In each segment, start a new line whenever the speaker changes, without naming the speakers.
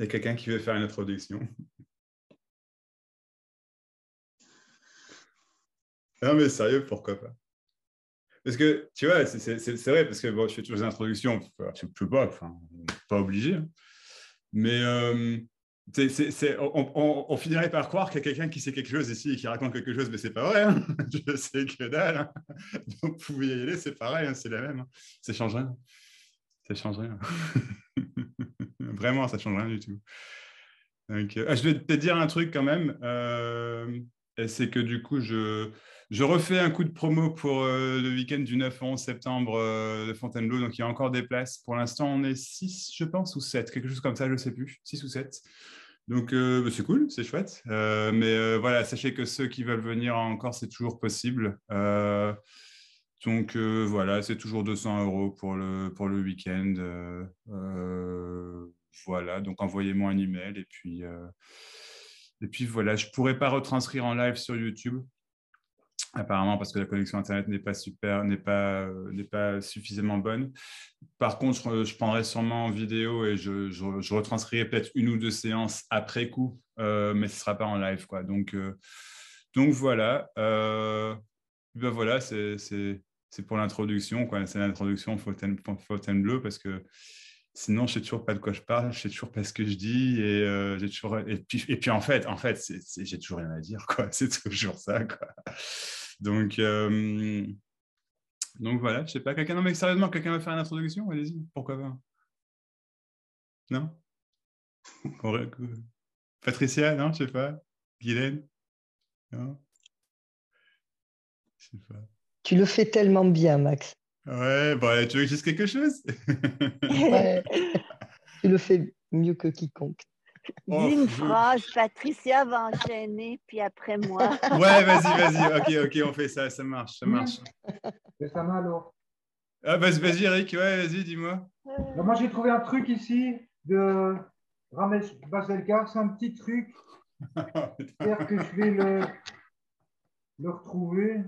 Il y a quelqu'un qui veut faire une introduction. Non, mais sérieux, pourquoi pas? Parce que, tu vois, c'est vrai, parce que bon, je fais toujours des introductions, je ne peux pas, enfin, pas obligé. Hein. Mais on finirait par croire qu'il y a quelqu'un qui sait quelque chose ici et qui raconte quelque chose, mais c'est pas vrai. Hein. Je sais que dalle. Hein. Donc, vous pouvez y aller, c'est pareil, hein, c'est la même. Hein. Ça change rien. Ça change rien. Vraiment, ça change rien du tout. Donc, je vais te dire un truc quand même. C'est que du coup, je refais un coup de promo pour le week-end du 9 au 11 septembre de Fontainebleau. Donc, il y a encore des places. Pour l'instant, on est 6, je pense, ou 7, quelque chose comme ça, je ne sais plus. 6 ou 7. Donc, bah, c'est cool, c'est chouette. Mais voilà, sachez que ceux qui veulent venir encore, c'est toujours possible. Donc, voilà, c'est toujours 200 € pour le week-end. Voilà, donc envoyez-moi un email et puis voilà, je ne pourrais pas retranscrire en live sur YouTube, apparemment parce que la connexion Internet n'est pas suffisamment bonne. Par contre, je prendrai sûrement en vidéo et je retranscrirai peut-être une ou deux séances après coup, mais ce ne sera pas en live, quoi. Donc voilà, ben voilà, c'est pour l'introduction, quoi. C'est l'introduction Fontainebleau parce que sinon, je sais toujours pas de quoi je parle, je sais toujours pas ce que je dis et j'ai toujours et puis en fait, j'ai toujours rien à dire, quoi. C'est toujours ça, quoi. Donc donc voilà, je sais pas, quelqu'un, non mais sérieusement, quelqu'un veut faire une introduction? Allez-y, pourquoi pas? Non? Patricia, non, je sais pas. Guylaine? Non? Je sais pas.
Tu le fais tellement bien, Max.
Ouais, bon, tu veux que je dise quelque chose?
Ouais, tu le fais mieux que quiconque.
Oh,
Dis une phrase, Patricia va enchaîner, puis après moi.
Ouais, vas-y, ok, on fait ça, ça marche, ça marche.
C'est ça mal alors.
Ah, vas-y, Eric, ouais, vas-y, dis-moi.
Moi, j'ai trouvé un truc ici de Ramesh Baselkar. C'est un petit truc. J'espère que je vais le retrouver.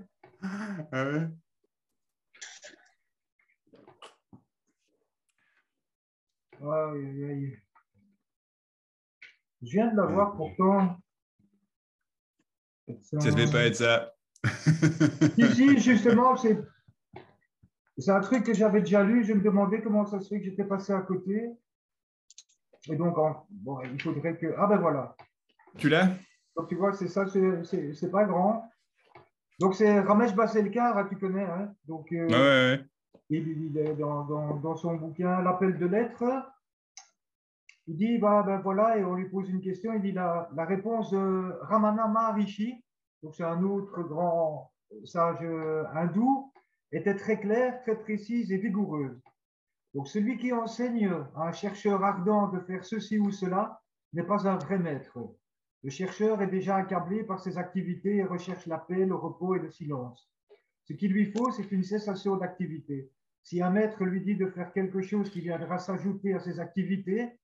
Ah ouais?
Aïe, aïe. Je viens de l'avoir pourtant.
Ça ne devait pas être ça.
Ici, justement, c'est un truc que j'avais déjà lu. Je me demandais comment ça se fait que j'étais passé à côté. Et donc, bon, il faudrait que. Ah ben voilà.
Tu l'as?
Donc tu vois, c'est ça, c'est pas grand. Donc c'est Ramesh Baselkar, hein, tu connais. Hein, donc,
Ouais.
il est dans son bouquin L'appel de l'être. Il dit, ben voilà, et on lui pose une question. Il dit la réponse de Ramana Maharishi, donc c'est un autre grand sage hindou, était très claire, très précise et vigoureuse. Donc celui qui enseigne à un chercheur ardent de faire ceci ou cela n'est pas un vrai maître. Le chercheur est déjà accablé par ses activités et recherche la paix, le repos et le silence. Ce qu'il lui faut, c'est une cessation d'activité. Si un maître lui dit de faire quelque chose qui viendra s'ajouter à ses activités,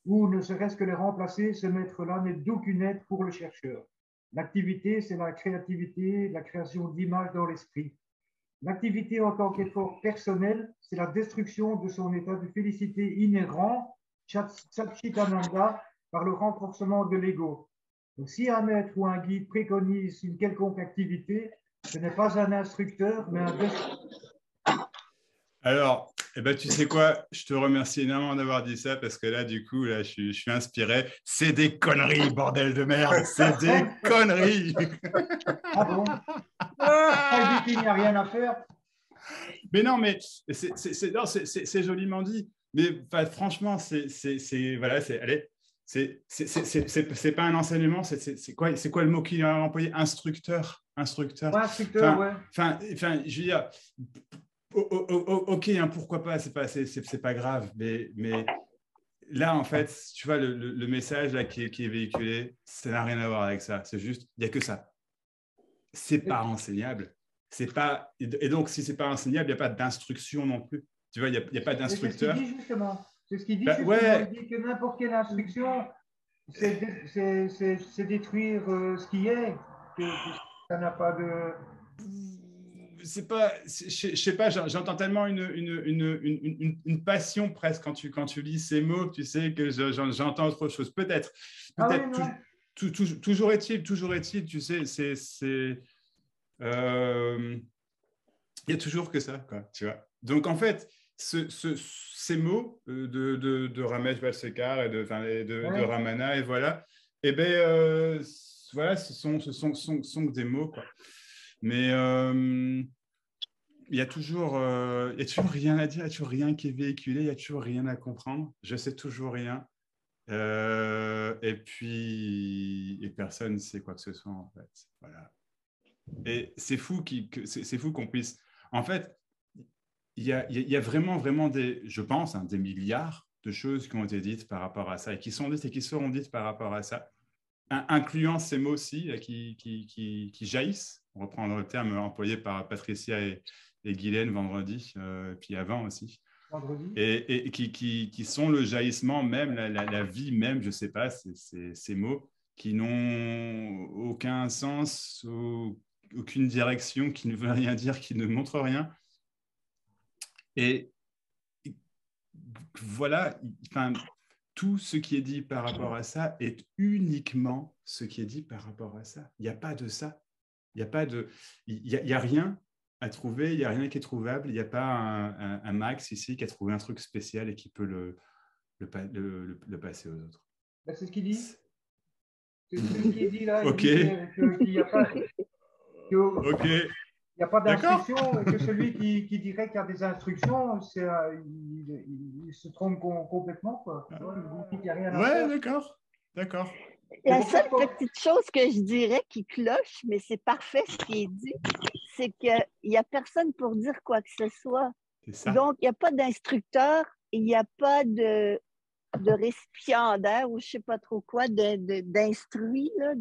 ou ne serait-ce que les remplacer, ce maître-là n'est d'aucune aide pour le chercheur. L'activité, c'est la créativité, la création d'images dans l'esprit. L'activité en tant qu'effort personnel, c'est la destruction de son état de félicité inhérent, Satchitananda, par le renforcement de l'ego. Donc, si un maître ou un guide préconise une quelconque activité, ce n'est pas un instructeur, mais un destructeur.
Alors, eh ben, tu sais quoi? Je te remercie énormément d'avoir dit ça parce que là, du coup, là, je suis inspiré. C'est des conneries, bordel de merde! C'est des conneries!
Ah bon? Ah, il dit qu'il n'y a rien à faire.
Mais non, mais c'est joliment dit. Mais franchement, voilà, allez, c'est pas un enseignement, c'est quoi le mot qu'il a employé? Instructeur.
Ouais, instructeur, ouais.
Enfin, je veux dire, ok, hein, pourquoi pas, c'est pas grave, mais là, en fait, tu vois, le message là, qui est véhiculé, ça n'a rien à voir avec ça. C'est juste, il n'y a que ça. C'est pas enseignable. Et donc, si c'est pas enseignable, il n'y a pas d'instruction non plus. Tu vois, il n'y a pas d'instructeur.
C'est ce qu'il dit justement. C'est ce qu'il dit justement.
Ouais.
Il dit que n'importe quelle instruction, c'est détruire ce qui est. Que ça n'a pas de.
c'est pas, je sais pas, j'entends tellement une passion presque quand tu lis ces mots, tu sais que j'entends autre chose. Peut-être,
Ah oui,
peut-être.
non.
Toujours est-il, tu sais, il y a toujours que ça, quoi, tu vois. Donc, en fait, ces mots de Ramesh Balsekar et de
Ouais.
Ramana, et voilà, eh ben, voilà, sont que des mots, quoi. Mais il y a toujours rien à dire, il y a toujours rien qui est véhiculé, il y a toujours rien à comprendre. Je sais toujours rien. Et puis, personne ne sait quoi que ce soit, en fait. Voilà. Et c'est fou c'est fou qu'on puisse. En fait, il y a vraiment, vraiment je pense, des milliards de choses qui ont été dites par rapport à ça et qui sont dites et qui seront dites par rapport à ça, incluant ces mots aussi qui jaillissent. On reprend le terme employé par Patricia et Guylaine vendredi, puis avant aussi.
Vendredi.
Et qui sont le jaillissement même, la vie même, je ne sais pas, ces mots qui n'ont aucun sens, aucune direction, qui ne veulent rien dire, qui ne montrent rien. Et voilà, enfin, tout ce qui est dit par rapport à ça est uniquement ce qui est dit par rapport à ça. Il n'y a pas de ça. Il n'y a pas de, il y a rien à trouver, il n'y a rien qui est trouvable. Il n'y a pas un Max ici qui a trouvé un truc spécial et qui peut le passer aux autres.
Ben, c'est ce qu'il dit. C'est celui qui est dit là.
Ok.
Il dit qu'il n'y a pas,
Ok.
il n'y a pas
D'accord.
d'instruction et que celui qui dirait qu'il y a des instructions, il se trompe complètement, quoi. Tu vois, il dit qu'il n'y a rien à
Ouais,
faire.
d'accord. D'accord.
La
pour ça
seule
que-
petite chose que je dirais qui cloche, mais c'est parfait ce qui est dit, c'est qu'il n'y a personne pour dire quoi que ce soit.
C'est ça.
Donc, il n'y a pas d'instructeur, il n'y a pas de récipiendaire ou je ne sais pas trop quoi, d'instruit, là,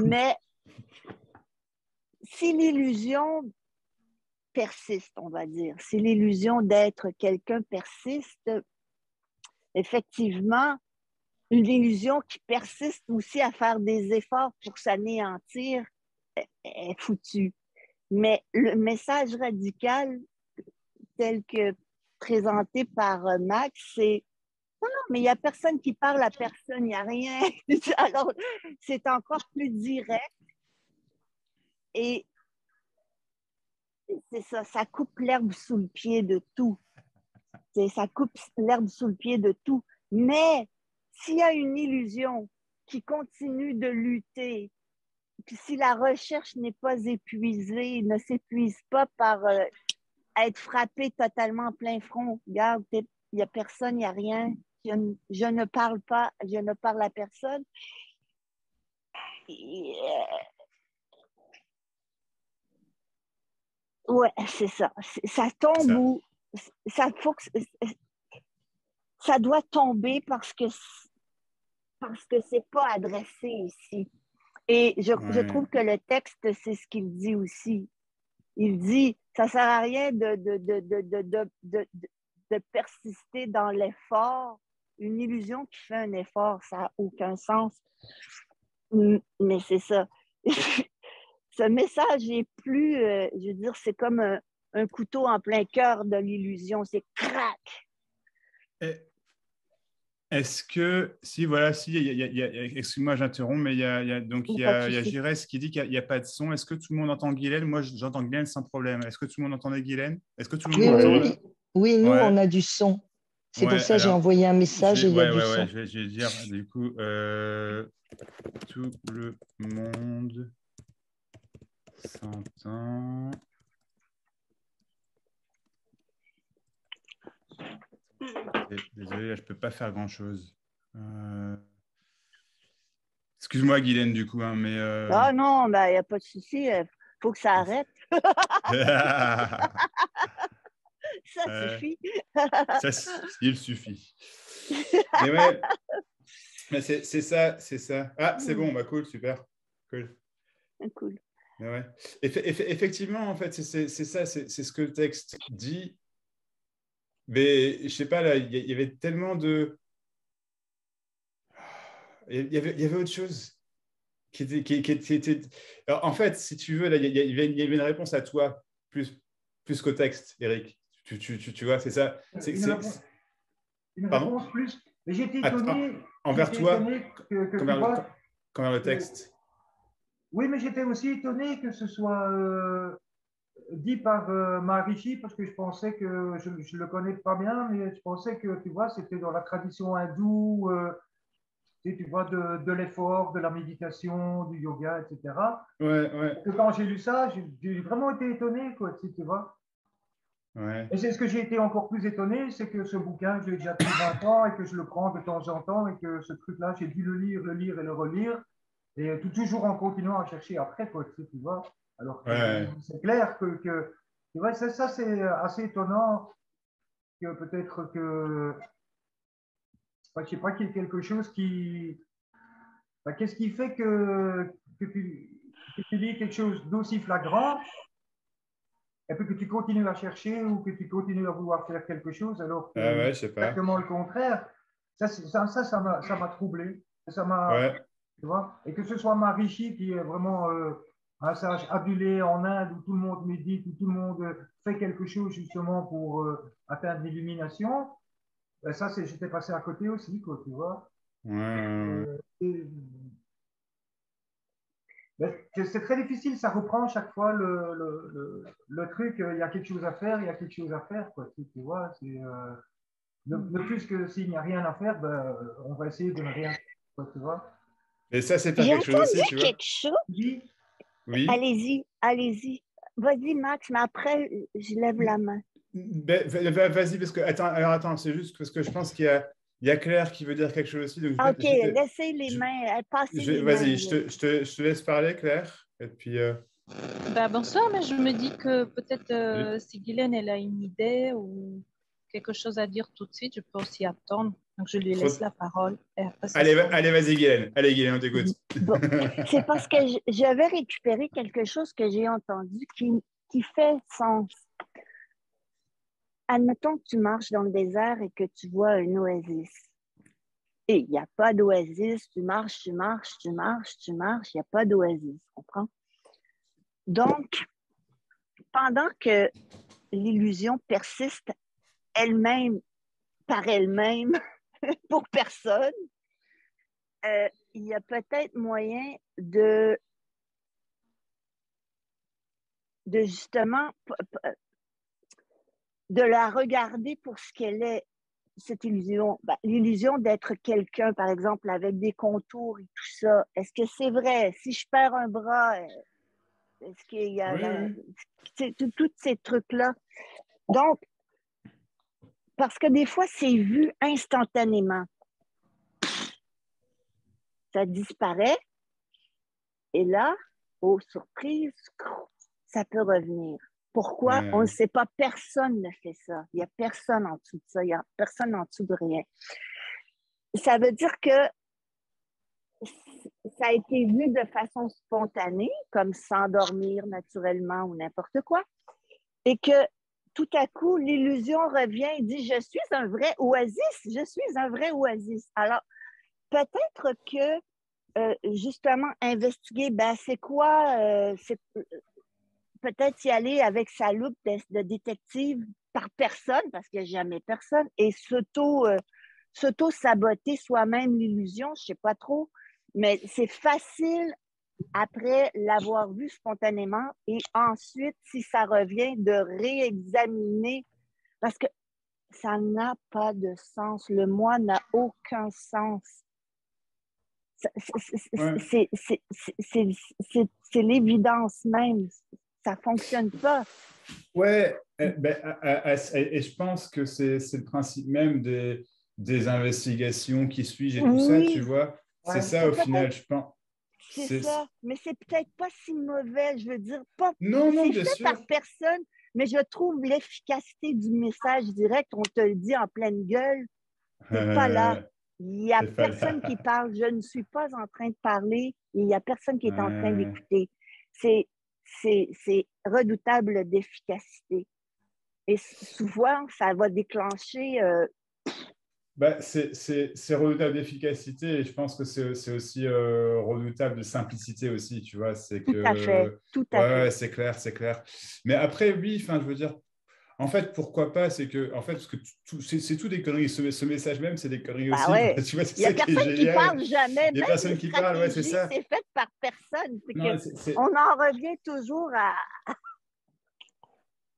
mais si l'illusion persiste, on va dire, si l'illusion d'être quelqu'un persiste, effectivement, une illusion qui persiste aussi à faire des efforts pour s'anéantir est foutue. Mais le message radical tel que présenté par Max, c'est non, non, mais il n'y a personne qui parle à personne, il n'y a rien. Alors, c'est encore plus direct et c'est ça, ça coupe l'herbe sous le pied de tout. Ça coupe l'herbe sous le pied de tout. Mais s'il y a une illusion qui continue de lutter, puis si la recherche n'est pas épuisée, ne s'épuise pas par être frappé totalement en plein front, regarde, il n'y a personne, il n'y a rien, je ne parle pas, je ne parle à personne. Et, ouais, c'est ça. Ça tombe
Ça.
où ça, faut que, ça doit tomber parce que c'est pas adressé ici. Et je
Ouais.
trouve que le texte, c'est ce qu'il dit aussi. Il dit, ça sert à rien de persister dans l'effort. Une illusion qui fait un effort, ça n'a aucun sens. Mais c'est ça. Ce message est plus, je veux dire, c'est comme un couteau en plein cœur de l'illusion. C'est crac.
Est-ce que, si, voilà, si, excuse-moi, j'interromps, mais donc il y
Pas de
a
souci.
Girès qui dit qu'il n'y a pas de son. Est-ce que tout le monde entend Guylaine? Moi, j'entends Guylaine sans problème. Est-ce que tout le monde entendait Guylaine? Est-ce que tout le monde
Oui, oui,
m'entend,
oui.
là?
Oui, nous,
Ouais,
on a du son. C'est pour
ouais,
ça que j'ai
alors,
envoyé un message et il y a du son.
je vais dire, du coup, tout le monde s'entend. Désolé, là, je ne peux pas faire grand-chose. Excuse-moi, Guylaine, du coup, hein, mais...
Ah non, ben, il n'y a pas de souci. Il faut que ça arrête. Ça suffit.
Ça, il suffit. Mais ouais, mais c'est ça, c'est ça. Ah, c'est bon, bah cool, super. Cool.
Cool.
Mais ouais. Effectivement, en fait, c'est ça, c'est ce que le texte dit. Mais je sais pas, là, il y avait tellement de... Il y avait autre chose Alors, en fait, si tu veux, là, il y avait une réponse à toi, plus qu'au texte, Eric. Tu vois, c'est ça.
Une
Pardon?
réponse plus. Mais j'étais
Attends,
étonné,
envers toi,
que tu
qu'envers
vois.
qu'envers le texte.
Oui, mais j'étais aussi étonné que ce soit dit par Maharishi, parce que je pensais que, je ne le connais pas bien, mais je pensais que, tu vois, c'était dans la tradition hindoue, tu vois, de l'effort, de la méditation, du yoga, etc.
Ouais.
Et quand j'ai lu ça, j'ai vraiment été étonné, quoi, tu vois.
Ouais.
Et c'est ce que j'ai été encore plus étonné, c'est que ce bouquin, je l'ai déjà pris 20 ans et que je le prends de temps en temps et que ce truc-là, j'ai dû le lire et le relire, et toujours en continuant à chercher après, quoi, tu vois. Alors que
Ouais.
c'est clair tu vois, ça c'est assez étonnant que peut-être que, je ne sais pas, qu'il y ait quelque chose qui. Enfin, qu'est-ce qui fait que tu lis quelque chose d'aussi flagrant et puis que tu continues à chercher ou que tu continues à vouloir faire quelque chose alors que
Ah ouais, je sais pas.
exactement le contraire. Ça m'a troublé. Ça m'a,
Ouais.
tu vois, et que ce soit Maharishi qui est vraiment un sage adulé en Inde où tout le monde médite, où tout le monde fait quelque chose justement pour atteindre l'illumination, ben ça, j'étais passé à côté aussi, quoi, tu vois.
Ouais.
Et, ben, c'est très difficile, ça reprend chaque fois le truc, il y a quelque chose à faire, il y a quelque chose à faire, quoi, tu vois. Le plus que s'il n'y a rien à faire, ben, on va essayer de ne rien faire, quoi, tu vois.
Et ça, c'est faire
J'ai
quelque chose aussi,
entendu
tu vois.
quelque chose.
Oui,
Oui.
Allez-y. Vas-y, Max, mais après, je lève la main.
Ben, vas-y, parce que attends, c'est juste parce que je pense qu'il y a Claire qui veut dire quelque chose aussi. Donc
OK, laissez les mains, passez les
vas-y,
mains.
je te laisse parler, Claire. Et puis,
Bah, bonsoir, mais je me dis que peut-être
oui.
si Guylaine elle a une idée ou quelque chose à dire tout de suite, je peux aussi attendre. Donc je lui laisse la parole et après ça sera.
Allez, vas-y, Guylaine. Allez, Guylaine, on t'écoute.
Bon, c'est parce que j'avais récupéré quelque chose que j'ai entendu qui fait sens. Admettons que tu marches dans le désert et que tu vois une oasis. Et il n'y a pas d'oasis, tu marches, il n'y a pas d'oasis, comprends? Donc, pendant que l'illusion persiste elle-même, par elle-même, pour personne, il y a peut-être moyen de justement de la regarder pour ce qu'elle est, cette illusion. Ben, l'illusion d'être quelqu'un, par exemple, avec des contours et tout ça. Est-ce que c'est vrai? Si je perds un bras, est-ce qu'il y a
Oui.
tous ces trucs-là? Donc, parce que des fois, c'est vu instantanément. Ça disparaît. Et là, oh, surprise, ça peut revenir. Pourquoi? On ne sait pas. Personne ne fait ça. Il n'y a personne en dessous de ça. Il n'y a personne en dessous de rien. Ça veut dire que ça a été vu de façon spontanée, comme s'endormir naturellement ou n'importe quoi, et que tout à coup, l'illusion revient et dit « Je suis un vrai oasis, je suis un vrai oasis ». Alors, peut-être que, justement, investiguer, ben, c'est quoi, peut-être y aller avec sa loupe de détective par personne, parce qu'il n'y a jamais personne, et s'auto-saboter soi-même l'illusion, je ne sais pas trop, mais c'est facile après l'avoir vu spontanément et ensuite, si ça revient, de réexaminer parce que ça n'a pas de sens. Le moi n'a aucun sens. C'est l'évidence même. Ça ne fonctionne pas.
Ouais, et je pense que c'est le principe même des investigations qui suivent et tout ça, tu vois. C'est ça au final, je pense.
C'est ça, mais c'est peut-être pas si mauvais, je veux dire, pas.
Non,
C'est
bien
fait
sûr.
par personne, mais je trouve l'efficacité du message direct, on te le dit en pleine gueule, t'es pas là. Il n'y a personne qui parle, je ne suis pas en train de parler, et il n'y a personne qui est en train d'écouter. C'est redoutable d'efficacité. Et souvent, ça va déclencher
Bah, c'est redoutable d'efficacité et je pense que c'est aussi redoutable de simplicité aussi, tu vois. C'est
Tout à fait,
que,
tout à
ouais,
fait.
c'est clair, c'est clair. Mais après, oui, enfin, je veux dire, en fait, pourquoi pas, c'est que, en fait, parce que c'est tout des conneries. Ce message même, c'est des conneries
Bah
aussi,
ouais.
tu vois, c'est
Il n'y a
ça qui est
personne qui
génial.
parle jamais,
Il y a
même les
personne qui parle, ouais, c'est
stratégies,
ça.
c'est fait par personne. C'est
Non,
que on en revient toujours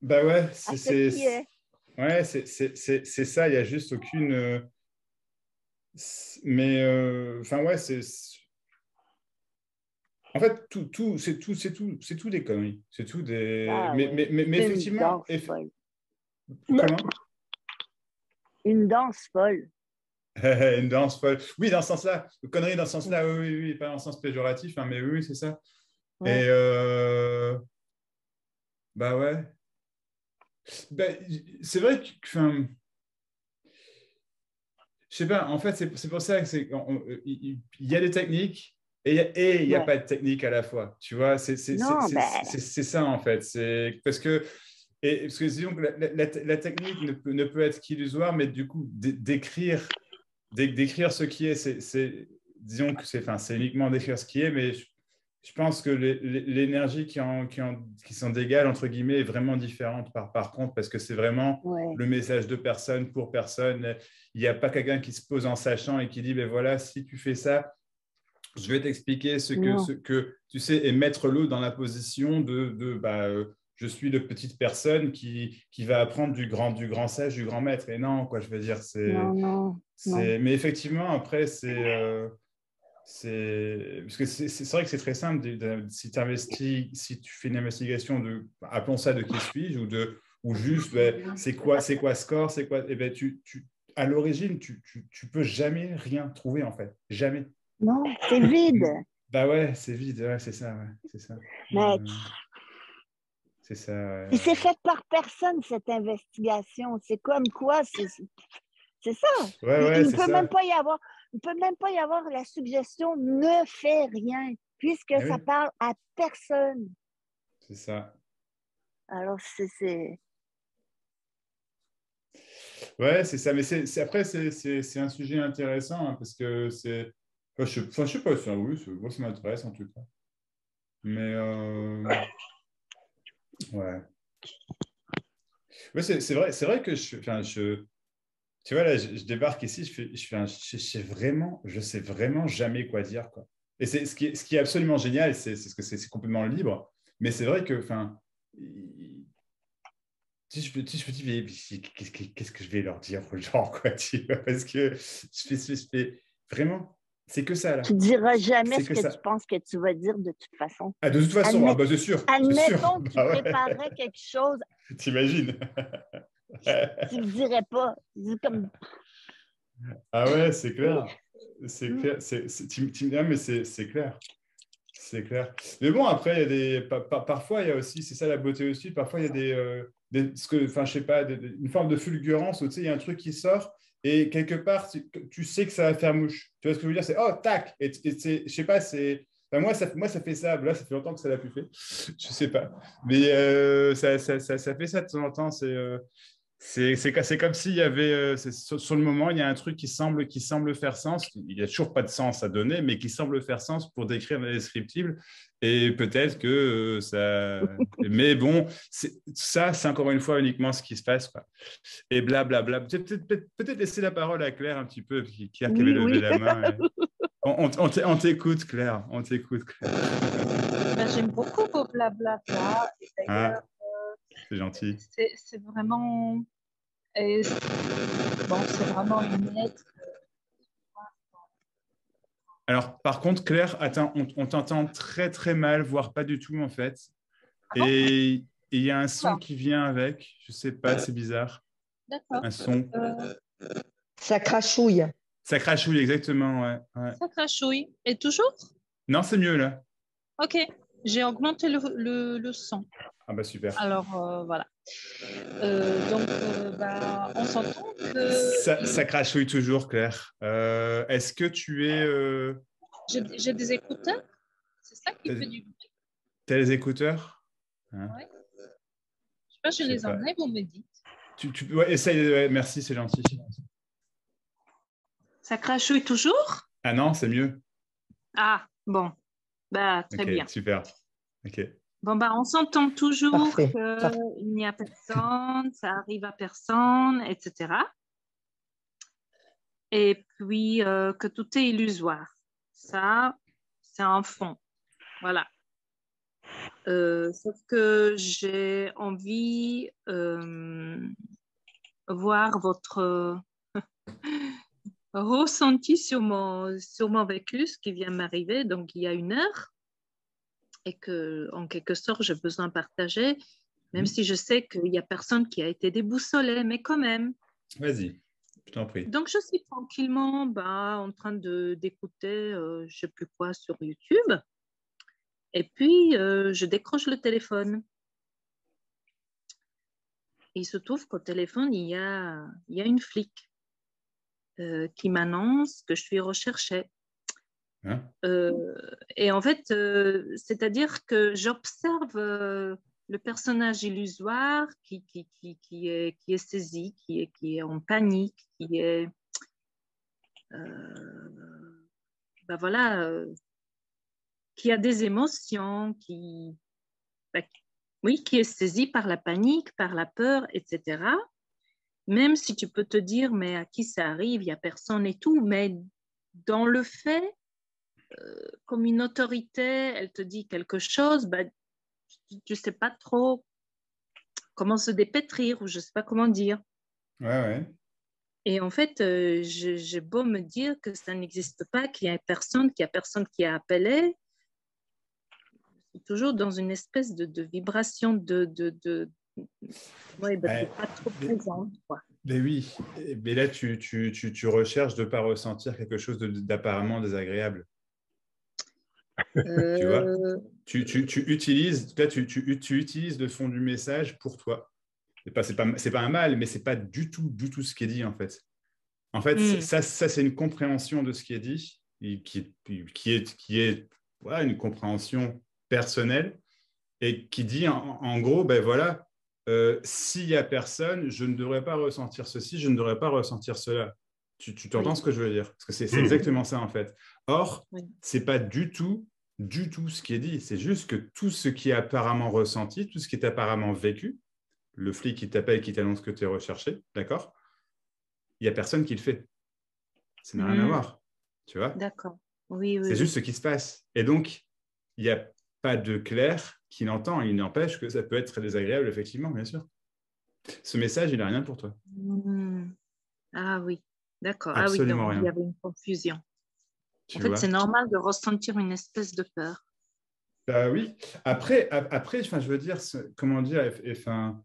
bah ouais,
à ce qui est.
ouais, c'est ça, il n'y a juste aucune. Mais, enfin, ouais, c'est. En fait, c'est tout des conneries. C'est tout des.
Ah ouais,
Mais
c'est une
effectivement,
danse folle.
comment?
Une danse folle.
Une danse folle. Oui, dans ce sens-là. Conneries dans ce sens-là, oui, oui, oui, pas dans le sens péjoratif, hein, mais oui, c'est ça. Et
Ouais.
bah ouais. Bah, c'est vrai que, enfin, je sais pas, en fait, c'est pour ça que il y a des techniques et il n'y a
Ouais.
pas de technique à la fois. Tu vois,
Non, ben,
c'est ça, en fait. C'est parce que. Et parce que disons que la technique ne peut être qu'illusoire, mais du coup, d'écrire ce qui est, disons que c'est uniquement d'écrire ce qui est, mais je pense que l'énergie qui s'en dégage, entre guillemets, est vraiment différente par contre, parce que c'est vraiment
ouais.
le message de personne pour personne. Il n'y a pas quelqu'un qui se pose en sachant et qui dit, ben voilà, si tu fais ça, je vais t'expliquer
Non.
ce que tu sais et mettre l'autre dans la position je suis le petite personne qui va apprendre du grand sage, du grand maître. Et non, quoi, je veux dire,
Non, non, non.
mais effectivement, après, parce que c'est vrai que c'est très simple. Si tu fais une investigation appelons ça de qui suis-je ou juste, ben, c'est quoi score, c'est quoi, et ben, à l'origine, tu peux jamais rien trouver, en fait. Jamais.
Non, c'est vide.
Bah ouais, c'est vide, ouais, c'est ça, ouais, c'est ça.
Mais
C'est ça.
puis c'est fait par personne, cette investigation. C'est comme quoi, c'est ça.
Ouais,
Il
ouais,
ne
c'est
peut même
ça.
pas y avoir, il peut même pas y avoir la suggestion ne fais rien, puisque
Eh
ça
oui,
parle à personne.
c'est ça.
Alors, c'est...
Ouais, c'est ça. Mais après, c'est un sujet intéressant hein, parce que c'est. Enfin, je sais pas, oui, moi, ça m'intéresse en tout cas. Mais ouais. Ouais, c'est vrai que tu vois, là, je débarque ici, je sais vraiment jamais quoi dire, quoi. Et c'est ce qui est absolument génial, c'est que c'est complètement libre. Mais c'est vrai que, enfin, si je me dis, mais qu'est-ce que je vais leur dire aux gens, quoi, tu vois, parce que je fais vraiment, c'est que ça,
Tu
là.
ne diras jamais
C'est
ce
que
que tu
ça.
penses que tu vas dire de toute façon.
Ah, de toute façon, ah, bah, c'est sûr, c'est sûr.
Admettons que tu
Bah ouais,
préparerais quelque chose,
t'imagines.
tu ne dirais pas. C'est comme...
Ah ouais, c'est clair. C'est clair. Ah, mais c'est clair. C'est clair. Mais bon, après, il y a parfois, il y a aussi, c'est ça la beauté aussi, parfois, il y a enfin, je sais pas, une forme de fulgurance où, tu sais, il y a un truc qui sort et quelque part, tu sais que ça va faire mouche. Tu vois ce que je veux dire? C'est, oh, tac! Je sais pas, enfin, moi, ça fait ça. Là, ça fait longtemps que ça l'a plus fait. Je sais pas. Mais ça fait ça de temps en temps. C'est comme s'il y avait, sur le moment, il y a un truc qui semble faire sens. Il n'y a toujours pas de sens à donner, mais qui semble faire sens pour décrire l'indescriptible. Et peut-être que ça. Mais bon, ça, c'est encore une fois uniquement ce qui se passe, quoi. Et blablabla. Peut-être laisser la parole à Claire un petit peu, Claire qui avait
Oui,
levé
oui.
la main. On t'écoute, Claire. On t'écoute, Claire.
Ben, j'aime beaucoup vos blablabla. Et
Ah,
d'ailleurs,
c'est gentil.
c'est vraiment, bon, c'est vraiment une lettre.
Alors, par contre, Claire, attends, on t'entend très très mal, voire pas du tout en fait.
Ah bon?
Et il y a un son
D'accord.
qui vient avec. Je sais pas, c'est bizarre.
D'accord.
Un son.
Ça crachouille.
Ça crachouille, exactement, ouais. Ouais.
Ça crachouille. Et toujours?
Non, c'est mieux là.
Ok. J'ai augmenté le son.
Ah bah super.
Alors, voilà. Donc, bah, on s'entend que...
Ça crachouille toujours, Claire. Est-ce que tu es...
J'ai des écouteurs. C'est ça qui fait du bruit.
T'as les écouteurs? Hein?
Ouais. Je sais pas, je
Je sais
les
pas.
enlève, on me dit.
Ouais, essaye, ouais, merci, c'est gentil.
Ça crachouille toujours?
Ah non, c'est mieux.
Ah, bon. Bah, très bien.
Super. Ok.
Bon, bah, on s'entend toujours
Parfait.
qu'il n'y a personne, ça arrive à personne, etc. Et puis, que tout est illusoire. Ça, c'est un fond. Voilà. Sauf que j'ai envie voir votre ressenti sur mon vécu, ce qui vient m'arriver, donc il y a 1 heure, et que, en quelque sorte, j'ai besoin de partager, même si je sais qu'il n'y a personne qui a été déboussolé, mais quand même.
Vas-y, je t'en prie.
Donc, je suis tranquillement en train d'écouter, je ne sais plus quoi, sur YouTube. Et puis, je décroche le téléphone. Et il se trouve qu'au téléphone, il y a une flic qui m'annonce que je suis recherchée.
Hein?
Et en fait, c'est-à-dire que j'observe le personnage illusoire qui est saisi, qui est en panique, qui est... voilà, qui a des émotions, oui, qui est saisi par la panique, par la peur, etc. Même si tu peux te dire, mais à qui ça arrive, il n'y a personne et tout, mais dans le fait, comme une autorité, elle te dit quelque chose, bah, tu ne sais pas trop comment se dépêtrir, ou je ne sais pas comment dire.
Ouais.
Et en fait, j'ai beau me dire que ça n'existe pas, qu'il n'y a personne qui a appelé, c'est toujours dans une espèce de vibration ouais, bah, pas trop présente, quoi.
Mais oui, mais là, tu recherches de ne pas ressentir quelque chose d'apparemment désagréable. Tu vois? Tu utilises, là, tu utilises le fond du message pour toi. C'est pas un mal, mais c'est pas du tout ce qui est dit, en fait. En fait, ça c'est une compréhension de ce qui est dit, et qui est voilà, une compréhension personnelle, et qui dit, en gros, ben voilà, s'il n'y a personne, je ne devrais pas ressentir ceci, je ne devrais pas ressentir cela. Tu t'entends ce que je veux dire? Parce que c'est exactement ça, en fait. Or, c'est pas du tout ce qui est dit. C'est juste que tout ce qui est apparemment ressenti, tout ce qui est apparemment vécu, le flic qui t'appelle, qui t'annonce que tu es recherché, d'accord? Il n'y a personne qui le fait. Ça n'a rien à voir. Tu vois?
D'accord. Oui.
C'est juste ce qui se passe. Et donc, il n'y a pas de clair qui l'entend. Il n'empêche que ça peut être très désagréable, effectivement, bien sûr. Ce message, il n'a rien pour toi.
Ah oui, d'accord.
Absolument
Donc,
rien.
il y avait une confusion.
Tu
en fait,
vois?
c'est normal de ressentir une espèce de peur.
Bah oui. Après, enfin, je veux dire, comment dire, enfin,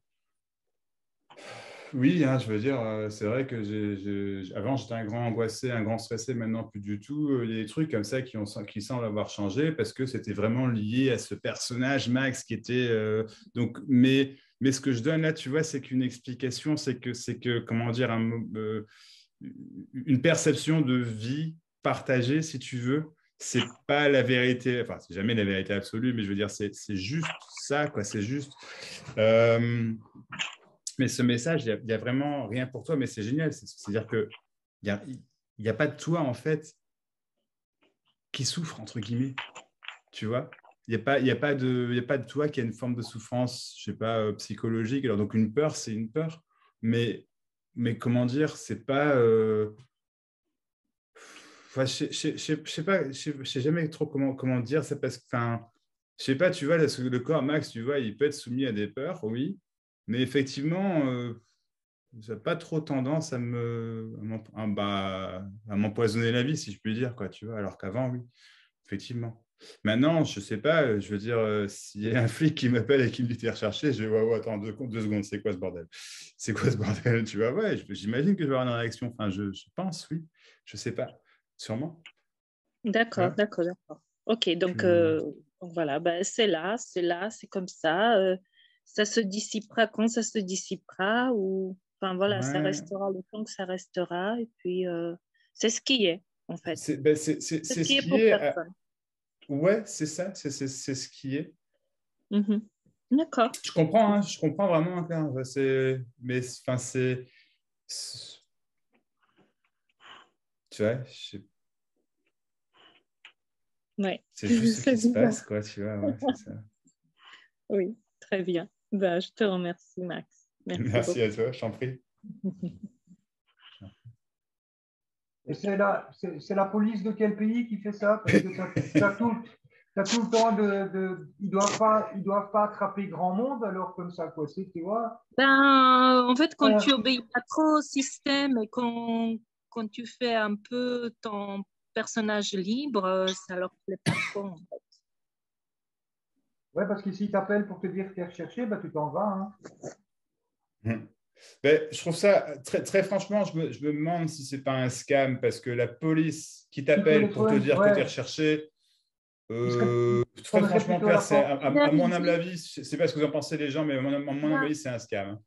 oui, hein, je veux dire, c'est vrai que avant, j'étais un grand angoissé, un grand stressé, maintenant plus du tout. Il y a des trucs comme ça qui semblent avoir changé parce que c'était vraiment lié à ce personnage, Max, qui était... donc, mais ce que je donne là, tu vois, c'est qu'une explication, c'est que, comment dire, une perception de vie partagée, si tu veux. C'est pas la vérité, enfin, c'est jamais la vérité absolue, mais je veux dire, c'est juste ça, quoi, c'est juste... mais ce message, il y a vraiment rien pour toi, mais c'est génial. C'est-à-dire qu'il n'y a pas de toi, en fait, qui souffre, entre guillemets. Tu vois? Il n'y a pas de toi qui a une forme de souffrance, je sais pas, psychologique. Alors, donc, une peur, c'est une peur. Mais comment dire, c'est pas... Enfin, je sais pas, je sais jamais trop comment dire ça parce que, enfin, je sais pas, tu vois, le corps, Max, tu vois, il peut être soumis à des peurs, oui. Mais effectivement... j'ai pas trop tendance à m'empoisonner la vie, si je puis dire, quoi, tu vois, alors qu'avant, oui, effectivement. Maintenant, je sais pas, je veux dire, s'il y a un flic qui m'appelle et qui me dit t'es recherché, je vais, ouais, attends, deux secondes, c'est quoi ce bordel? C'est quoi ce bordel? Tu vois, ouais, j'imagine que je vais avoir une réaction, enfin, je pense, oui, je sais pas, sûrement.
D'accord. Ok, donc voilà, ben, c'est là, c'est comme ça. Ça se dissipera quand ça se dissipera, ou enfin voilà, ça
Ouais.
restera le temps que ça restera, et puis c'est ce qui est, en fait.
C'est
C'est ce
ce
qui est
qui
pour
est.
personne.
Ouais, c'est ça, c'est ce qui est.
D'accord.
Je comprends, hein, je comprends vraiment. Hein, mais enfin, Tu vois,
Ouais.
c'est juste ce qui se
bien.
passe, quoi, tu vois. Ouais, c'est ça.
Oui, très bien. Ben, je te remercie, Max.
Merci à toi, je t'en prie.
Et c'est la police de quel pays qui fait ça? Parce que tu as tout le temps ils doivent pas attraper grand monde alors comme ça, quoi. Tu vois?
Ben, en fait, quand
Euh,
tu obéis pas trop au système et quand tu fais un peu ton personnage libre, ça leur plaît pas trop, en fait.
ouais, parce que s'ils t'appellent pour te dire que tu es recherché, ben, tu t'en vas. Hein.
Ben, je trouve ça, très, très franchement, je me demande si c'est pas un scam parce que la police qui t'appelle pour te
Téléphone,
dire que tu es
ouais.
recherché,
Ils
très
sonneraient
franchement,
plutôt à
Claire,
la porte.
à mon humble avis, je ne sais pas ce que vous en pensez les gens, mais à mon humble
Ben,
avis, c'est un scam.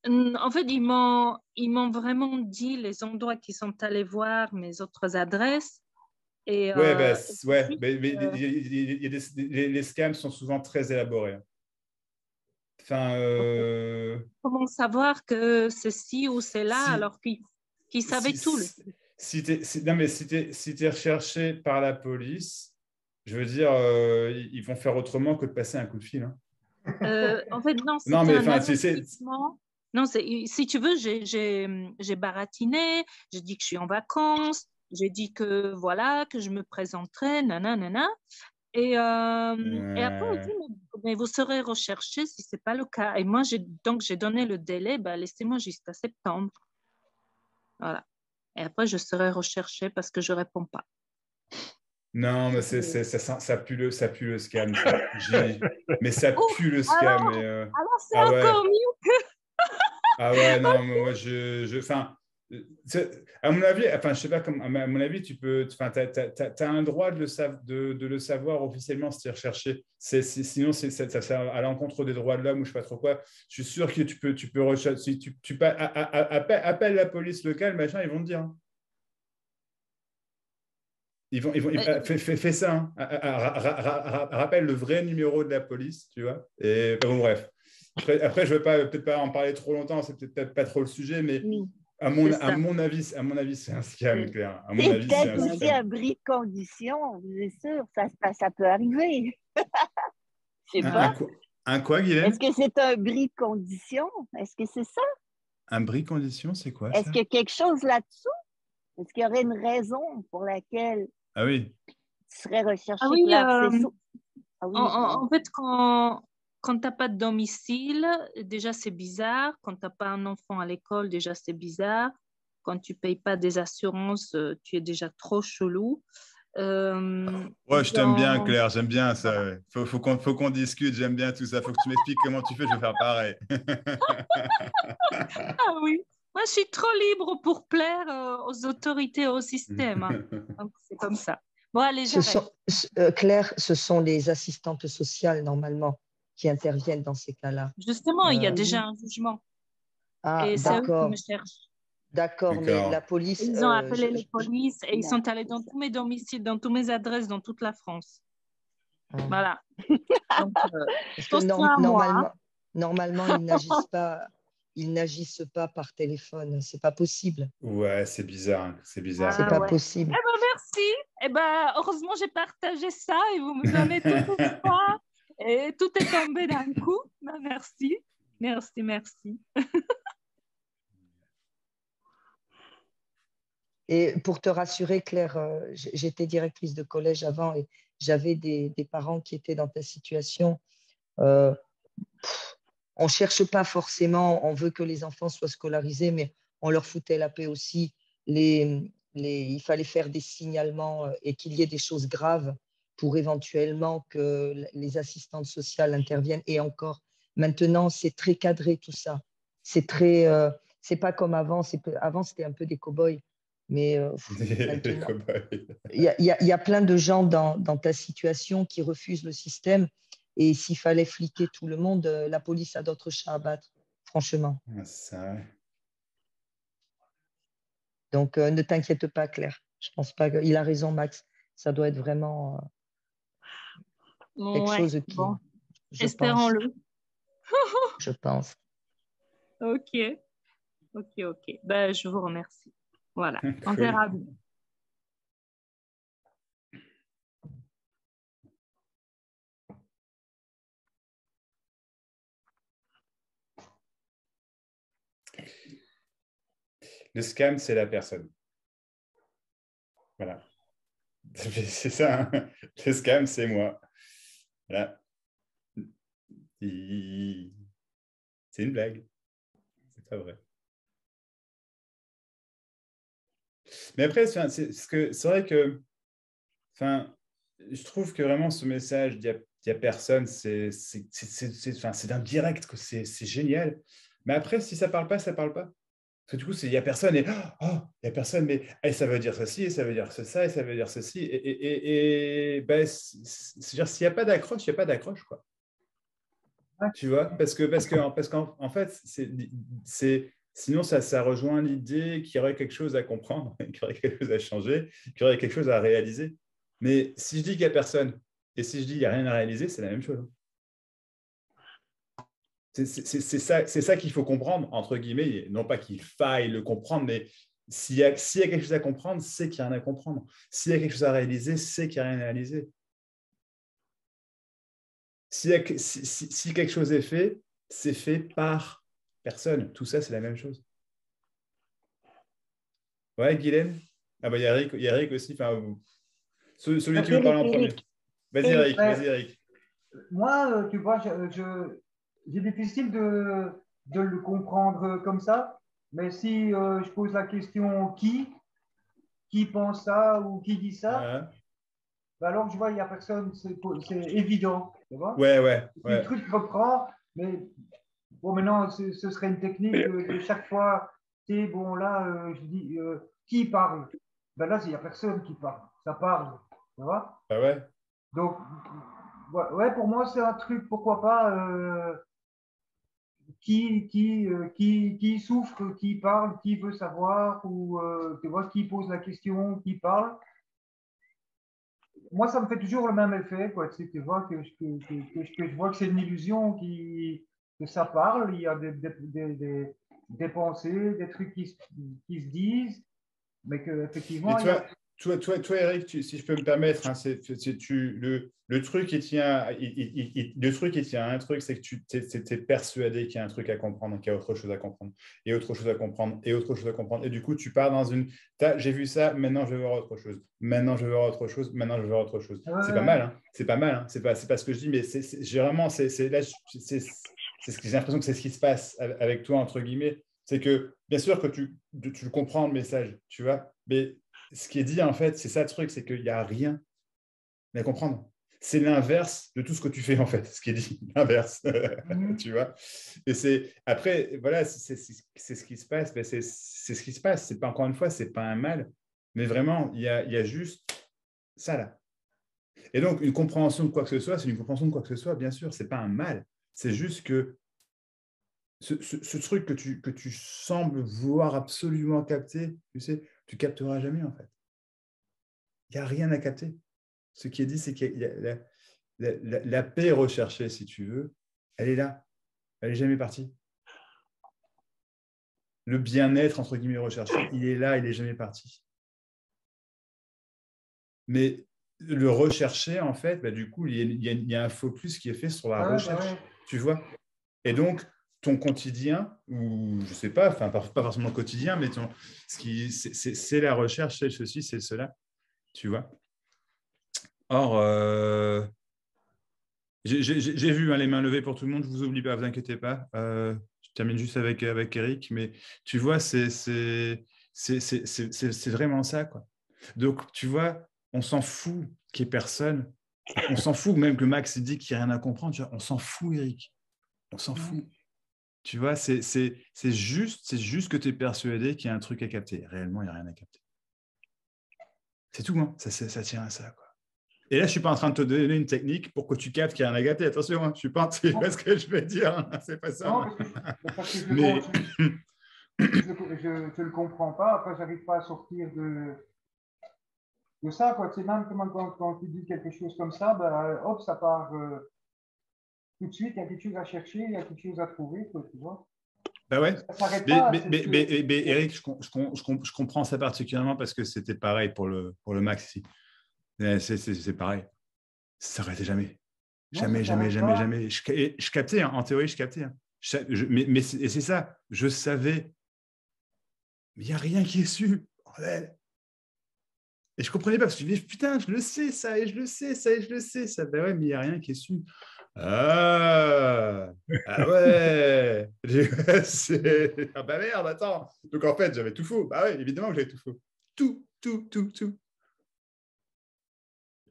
en fait, ils m'ont vraiment dit les endroits qu'ils sont allés voir, mes autres adresses. Et
Ouais, ben,
c'est
ouais,
juste,
mais il y a les scams sont souvent très élaborés. Enfin,
comment savoir que c'est ci ou c'est là
si,
alors qu'ils savaient tout.
non, mais si t'es recherché par la police, je veux dire, ils vont faire autrement que de passer un coup de fil. Hein.
En fait, non,
Non,
c'était
mais
un
enfin,
avertissement. Non, si tu veux, j'ai baratiné, j'ai dit que je suis en vacances, j'ai dit que voilà, que je me présenterai, nanana. Et après, il dit, mais vous serez recherché si ce n'est pas le cas. Et moi, j'ai donné le délai, bah, laissez-moi jusqu'à septembre. Voilà. Et après, je serai recherché parce que je ne réponds pas.
non, mais ça pue le scam, ça. Mais ça
Oh,
pue le scam.
alors,
Et,
alors c'est
ah
encore
ouais,
mieux.
ah ouais, non, mais moi, enfin, à mon avis, enfin, je sais pas, à mon avis, enfin, t'as un droit de le savoir officiellement si tu es recherché. Sinon, ça à l'encontre des droits de l'homme ou je sais pas trop quoi. Je suis sûr que tu peux rechercher, si appelle la police locale, machin, ils vont te dire. Hein. Fais ça. Hein. Rappelle le vrai numéro de la police, tu vois. Et bon, bref. Après, je ne veux peut-être pas en parler trop longtemps, c'est peut-être pas trop le sujet, mais
Oui, c'est ça.
à mon avis, c'est un scam, Claire. À mon
C'est
avis, c'est
peut-être
un
aussi
scam.
un bris de condition, vous êtes sûr, ça peut arriver. Je sais
Un
pas.
quoi, un quoi,
Est-ce
Guylaine?
que c'est un bris de condition? Est-ce que c'est ça?
Un bris condition, c'est quoi
Est-ce
ça?
qu'il y a quelque chose là-dessous? Est-ce qu'il y aurait une raison pour laquelle
Ah oui.
tu serais
Ah
recherché,
oui,
Claire? Ah oui,
en fait, quand tu n'as pas de domicile, déjà c'est bizarre. Quand tu n'as pas un enfant à l'école, déjà c'est bizarre. Quand tu ne payes pas des assurances, tu es déjà trop chelou.
Ouais, je t'aime bien,
Donc,
Claire, j'aime bien ça.
voilà.
Ouais. Faut qu'on discute, j'aime bien tout ça. Faut que tu m'expliques comment tu fais, je vais faire pareil.
Ah oui, moi je suis trop libre pour plaire aux autorités, au système. Hein. Donc, c'est comme ça. Bon, allez, j'arrête.
Claire, ce sont les assistantes sociales, normalement, qui interviennent dans ces cas-là.
Justement, il y a
Euh,
déjà un jugement
ah,
et c'est eux qui me
d'accord,
cherchent.
d'accord, mais la
D'accord.
Et
police,
ils ont appelé les polices et ils
Non,
sont allés
c'est
dans
ça.
tous mes domiciles, dans toutes mes adresses, dans toute la France. Voilà. Donc,
parce que
attention à moi. Hein.
normalement, ils n'agissent pas par téléphone. C'est pas possible.
Ouais, c'est bizarre, hein, c'est bizarre
C'est
Ah
quand
pas
ouais.
même.
Eh
possible.
ben merci. Eh ben heureusement j'ai partagé ça et vous me donnez tout l'espoir et tout est tombé d'un coup. Ben, merci, merci, merci.
Et pour te rassurer, Claire, j'étais directrice de collège avant et j'avais des parents qui étaient dans ta situation. Euh, on ne cherche pas forcément, on veut que les enfants soient scolarisés, mais on leur foutait la paix aussi. Il fallait faire des signalements et qu'il y ait des choses graves pour éventuellement que les assistantes sociales interviennent. Et encore, maintenant, c'est très cadré tout ça. C'est pas comme avant. Avant, c'était un peu des cow-boys. Mais
Les
maintenant,
cobayes.
il y a plein de gens dans ta situation qui refusent le système. Et s'il fallait fliquer tout le monde, la police a d'autres chats à battre, franchement.
Ah, ça, ouais.
Donc, ne t'inquiète pas, Claire. Je pense pas qu'il a raison, Max. Ça doit être vraiment quelque
Ouais,
chose qui,
bon,
je pense,
espérons-le.
je pense.
Ok, ok, ok. Ben je vous remercie. Voilà, on
Cool.
verra bien.
Le scam, c'est la personne. Voilà. C'est ça. Hein. Le scam, c'est moi. Voilà. C'est une blague. C'est pas vrai. Mais après, c'est vrai que je trouve que vraiment ce message, il y a personne, c'est d'un direct, c'est génial. Mais après, si ça ne parle pas, ça ne parle pas. Parce que du coup, il n'y a personne et il n'y a personne, mais ça veut dire ceci, et ça veut dire ça, et ça veut dire ceci. Ben, c'est-à-dire, s'il n'y a pas d'accroche, il n'y a pas d'accroche, quoi. Tu vois, parce qu'en fait, sinon, ça rejoint l'idée qu'il y aurait quelque chose à comprendre, qu'il y aurait quelque chose à changer, qu'il y aurait quelque chose à réaliser. Mais si je dis qu'il n'y a personne et si je dis qu'il n'y a rien à réaliser, c'est la même chose. C'est ça qu'il faut comprendre, entre guillemets, non pas qu'il faille le comprendre, mais s'il y a quelque chose à comprendre, c'est qu'il n'y a rien à comprendre. S'il y a quelque chose à réaliser, c'est qu'il n'y a rien à réaliser. Si quelque chose est fait, c'est fait par personne. Tout ça, c'est la même chose. Ouais, Guylaine? Ah bah, il y a Eric aussi. Celui qui veut parler en premier. Vas-y, Eric. Vas-y, Eric.
Moi, tu vois, j'ai difficile de le comprendre comme ça. Mais si je pose la question qui pense ça ou qui dit ça, bah alors je vois, il n'y a personne, c'est évident. Tu vois?
Ouais.
Le truc reprend, mais bon, maintenant, ce serait une technique de chaque fois, tu sais, bon, là, je dis, qui parle? Ben là, il n'y a personne qui parle. Ça parle. Tu vois?
Ah ouais.
Donc, ouais, pour moi, c'est un truc, pourquoi pas, qui souffre, qui parle, qui veut savoir, ou tu vois, qui pose la question, qui parle. Moi, ça me fait toujours le même effet, quoi. Tu sais, tu vois que je vois que c'est une illusion que ça parle. Il y a des pensées, des trucs qui se disent, mais qu'effectivement, il y a.
Toi, Eric, si je peux me permettre, hein, le truc qui tient, le truc qui tient à un truc, c'est que tu es persuadé qu'il y a un truc à comprendre, qu'il y a autre chose à comprendre, et autre chose à comprendre, et autre chose à comprendre. Et du coup, tu pars dans une. J'ai vu ça, maintenant je veux voir autre chose. Maintenant je veux voir autre chose. Maintenant je veux voir autre chose. C'est pas mal, hein. C'est pas mal, hein. C'est pas ce que je dis, mais j'ai vraiment, c'est ce que j'ai l'impression que c'est ce qui se passe avec toi, entre guillemets. C'est que, bien sûr que tu comprends le message, tu vois, mais ce qui est dit, en fait, c'est ça le truc, c'est qu'il n'y a rien à comprendre. C'est l'inverse de tout ce que tu fais, en fait, ce qui est dit, l'inverse, tu vois. Et après, voilà, c'est ce qui se passe, ben c'est ce qui se passe. C'est pas, encore une fois, c'est pas un mal, mais vraiment, il y a juste ça là. Et donc, une compréhension de quoi que ce soit, c'est une compréhension de quoi que ce soit, bien sûr, c'est pas un mal. C'est juste que ce truc que tu sembles vouloir absolument capter, tu sais, tu capteras jamais, en fait. Il n'y a rien à capter. Ce qui est dit, c'est qu'il y a la paix recherchée, si tu veux, elle est là. Elle n'est jamais partie. Le bien-être, entre guillemets, recherché, il est là, il n'est jamais parti. Mais le rechercher, en fait, bah, du coup, il y a un focus qui est fait sur la recherche, tu vois. Et donc, ton quotidien, ou je ne sais pas, pas forcément quotidien, mais c'est la recherche, c'est ceci, c'est cela, tu vois. Or, j'ai vu, hein, les mains levées pour tout le monde, je ne vous oublie pas, ne vous inquiétez pas. Je termine juste avec Eric, mais tu vois, c'est vraiment ça, quoi. Donc, tu vois, on s'en fout qu'il n'y ait personne. On s'en fout, même que Max dit qu'il n'y a rien à comprendre. Tu vois, on s'en fout, Eric. On s'en fout. Tu vois, c'est juste que tu es persuadé qu'il y a un truc à capter. Réellement, il n'y a rien à capter. C'est tout, hein. Ça tient à ça, quoi. Et là, je ne suis pas en train de te donner une technique pour que tu captes qu'il y a un à capter. Attention, hein, je suis pas en train de ce que je vais dire. Hein. C'est pas ça.
Non, parce que je ne le comprends pas. Après, je n'arrive pas à sortir de ça. Quoi. Tu sais, même quand tu dis quelque chose comme ça, ben, hop, ça part tout de suite. Il y a quelque chose à chercher, il y a quelque chose à trouver, quoi, tu vois.
Ben ouais.
Mais
Eric, je comprends ça particulièrement parce que c'était pareil pour le Max ici. C'est pareil. Ça s'arrêtait jamais. Jamais. Je captais, hein. En théorie, je captais. Hein. Mais c'est ça, je savais, mais il n'y a rien qui est su. Bordel. Et je ne comprenais pas, parce que je me dis, putain, je le sais, ça, et je le sais, ça, et je le sais, ça. Ben ouais, mais il n'y a rien qui est su. Ah ouais. Ah bah merde, attends. Donc en fait, j'avais tout faux. Bah ouais, évidemment que j'avais tout faux. Tout.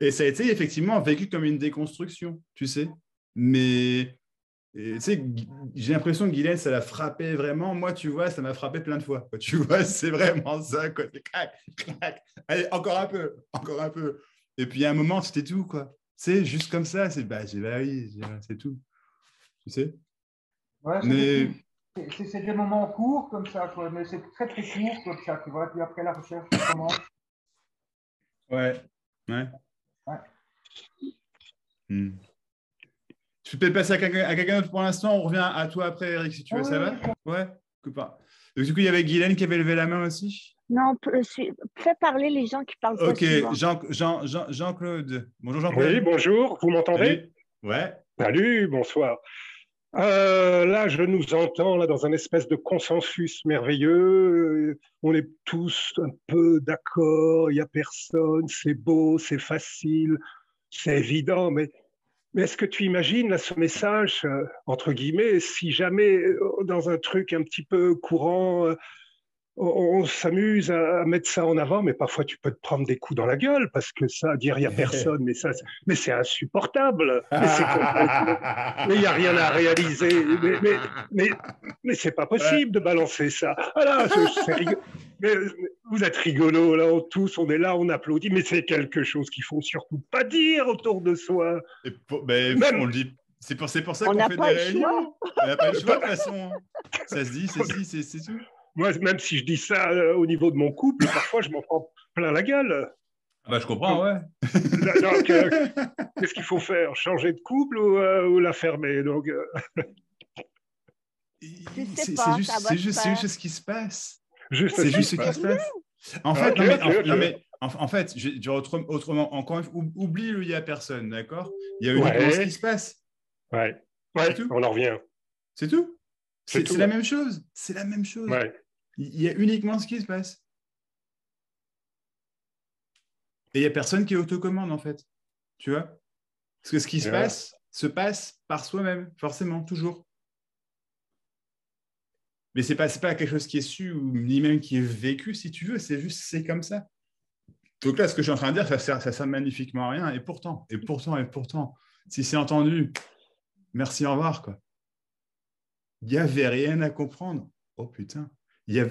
Et ça a été effectivement vécu comme une déconstruction, tu sais. Mais tu sais, j'ai l'impression que Guylaine, ça l'a frappé vraiment. Moi, tu vois, ça m'a frappé plein de fois. Quoi. Tu vois, c'est vraiment ça. Quoi. Clac, clac. Allez, encore un peu, encore un peu. Et puis, à un moment, c'était tout. Quoi. C'est juste comme ça. C'est oui, c'est tout. Tu sais.
Ouais,
mais
c'est des moments courts comme ça, quoi, mais c'est très très court comme ça, tu vois. Puis après, la recherche commence.
ouais.
Ouais.
Hmm. Je peux peut-être passer à quelqu'un d'autre pour l'instant. On revient à toi après, Eric, si tu veux. Ça va? Ouais. Pas. Donc, du coup, il y avait Guylaine qui avait levé la main aussi.
Non, fais parler les gens qui parlent pas
Ok,
souvent.
Jean-Claude. Bonjour Jean-Claude.
Oui, bonjour, vous m'entendez?
Salut. Ouais.
Salut, bonsoir. Là, je nous entends là dans un espèce de consensus merveilleux. On est tous un peu d'accord, il n'y a personne, c'est beau, c'est facile, c'est évident, mais est-ce que tu imagines là, ce message, entre guillemets, si jamais dans un truc un petit peu courant, on s'amuse à mettre ça en avant, mais parfois tu peux te prendre des coups dans la gueule parce que ça, dire il n'y a personne, mais c'est insupportable, mais c'est complètement, mais il n'y a rien à réaliser, mais c'est pas possible de balancer ça. Voilà, mais vous êtes rigolos là, tous, on est là, on applaudit, mais c'est quelque chose qu'il faut surtout pas dire autour de soi.
On le dit. C'est pour ça qu'on fait des réunions. On n'a pas le choix de toute façon. Ça se dit, c'est tout.
Moi, même si je dis ça au niveau de mon couple, parfois je m'en prends plein la gueule.
Bah, je comprends, ouais.
Donc, qu'est-ce qu'il faut faire? Changer de couple ou la fermer? Donc,
c'est juste ce qui se passe.
C'est juste ce qui se passe.
En fait, en fait, je dirais autrement, encore oublie le il n'y a personne, d'accord? Il y a uniquement ce qui se passe.
Ouais,
tout.
On en revient.
C'est tout. C'est la même chose. C'est la même chose.
Ouais.
Il y a uniquement ce qui se passe. Et il n'y a personne qui autocommande, en fait. Tu vois? Parce que ce qui se passe par soi-même, forcément, toujours. Mais ce n'est pas quelque chose qui est su, ou ni même qui est vécu, si tu veux. C'est juste, c'est comme ça. Donc là, ce que je suis en train de dire, ça sert magnifiquement à rien. Et pourtant, si c'est entendu, merci, au revoir, quoi. Il n'y avait rien à comprendre. Oh putain. Il y a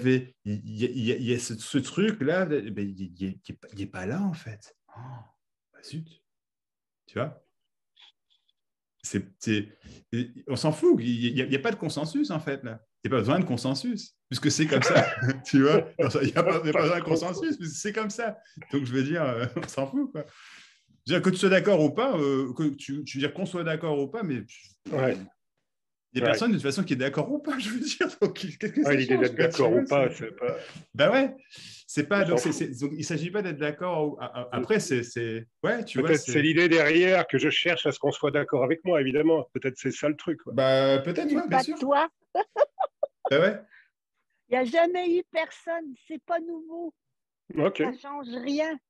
ce truc-là, il n'est pas là, en fait. Oh, bah zut. Tu vois? On s'en fout. Il n'y a pas de consensus, en fait, là. Il n'y a pas besoin de consensus, puisque c'est comme ça. Tu vois? Il n'y a pas besoin de consensus, puisque c'est comme ça. Donc, je veux dire, on s'en fout, quoi. Je veux dire, que tu sois d'accord ou pas, je veux dire qu'on soit d'accord ou pas, mais...
Ouais.
Il n'y a personne de toute façon qui est d'accord ou pas, je veux dire. Donc,
l'idée d'être d'accord ou pas, c'est pas.
Ben ouais, c'est pas. Donc, il ne s'agit pas d'être d'accord. Après, c'est. Ouais, tu vois.
Peut-être c'est l'idée derrière que je cherche à ce qu'on soit d'accord avec moi, évidemment. Peut-être c'est ça le truc. Ouais.
Bah, peut-être, ouais, bien sûr.
Toi.
Ben ouais.
Il n'y a jamais eu personne. C'est pas nouveau.
Ok.
Ça ne change rien.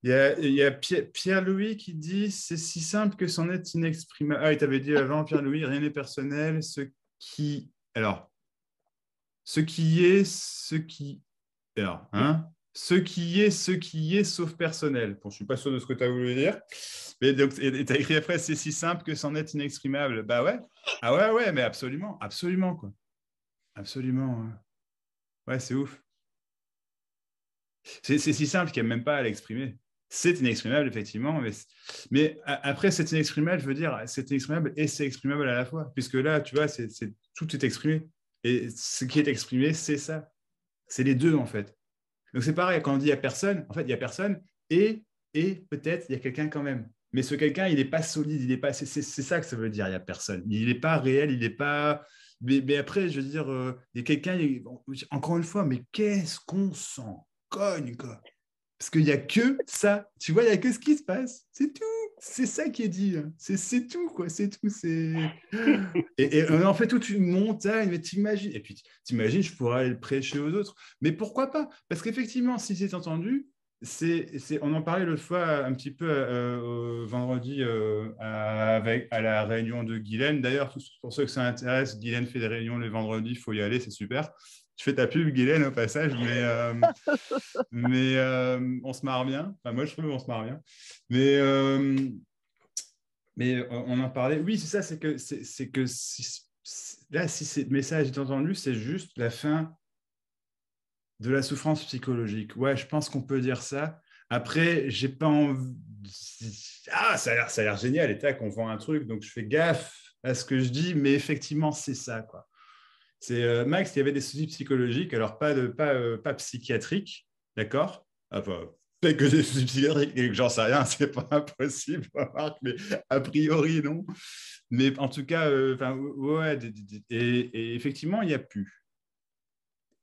Il y a Pierre-Louis qui dit « C'est si simple que c'en est inexprimable. » Ah, il t'avait dit avant, Pierre-Louis, rien n'est personnel. Ce qui est, ce qui est, sauf personnel. Bon, je ne suis pas sûr de ce que tu as voulu dire. Mais donc, tu as écrit après « C'est si simple que c'en est inexprimable. » Bah ouais. Ah ouais, mais absolument, quoi. Absolument. Ouais, c'est ouf. C'est si simple qu'il n'y a même pas à l'exprimer. C'est inexprimable, effectivement, mais après, c'est inexprimable, je veux dire, c'est inexprimable et c'est exprimable à la fois, puisque là, tu vois, tout est exprimé. Et ce qui est exprimé, c'est ça. C'est les deux, en fait. Donc, c'est pareil, quand on dit il n'y a personne, en fait, il n'y a personne et peut-être il y a quelqu'un quand même. Mais ce quelqu'un, il n'est pas solide, il n'est pas. C'est ça que ça veut dire, il n'y a personne. Il n'est pas réel, il n'est pas. Mais après, je veux dire, il y a quelqu'un, encore une fois, mais qu'est-ce qu'on s'en cogne, quoi. Parce qu'il n'y a que ça. Tu vois, il n'y a que ce qui se passe. C'est tout. c'est ça qui est dit. Hein. C'est tout, quoi. C'est tout. Et on en fait toute une montagne. Mais t'imagines. Et puis, t'imagines, je pourrais aller le prêcher aux autres. Mais pourquoi pas? Parce qu'effectivement, si c'est entendu, on en parlait l'autre fois un petit peu vendredi à la réunion de Guylaine. D'ailleurs, pour ceux que ça intéresse, Guylaine fait des réunions les vendredis. Il faut y aller, c'est super. Je fais ta pub, Guylaine, au passage, mais on se marre bien. Enfin, moi, je trouve qu'on se marre bien. Mais on en parlait. Oui, c'est ça, c'est que là, si ce message est entendu, c'est juste la fin de la souffrance psychologique. Ouais, je pense qu'on peut dire ça. Après, j'ai pas envie. Ah, ça a l'air génial, et tac, on vend un truc, donc je fais gaffe à ce que je dis, mais effectivement, c'est ça, quoi. C'est Max, il y avait des soucis psychologiques, alors pas psychiatriques, d'accord? Enfin, peut-être que des soucis psychiatriques, et que j'en sais rien, c'est pas impossible, remarque, mais a priori, non. Mais en tout cas, ouais, et effectivement, il n'y a plus.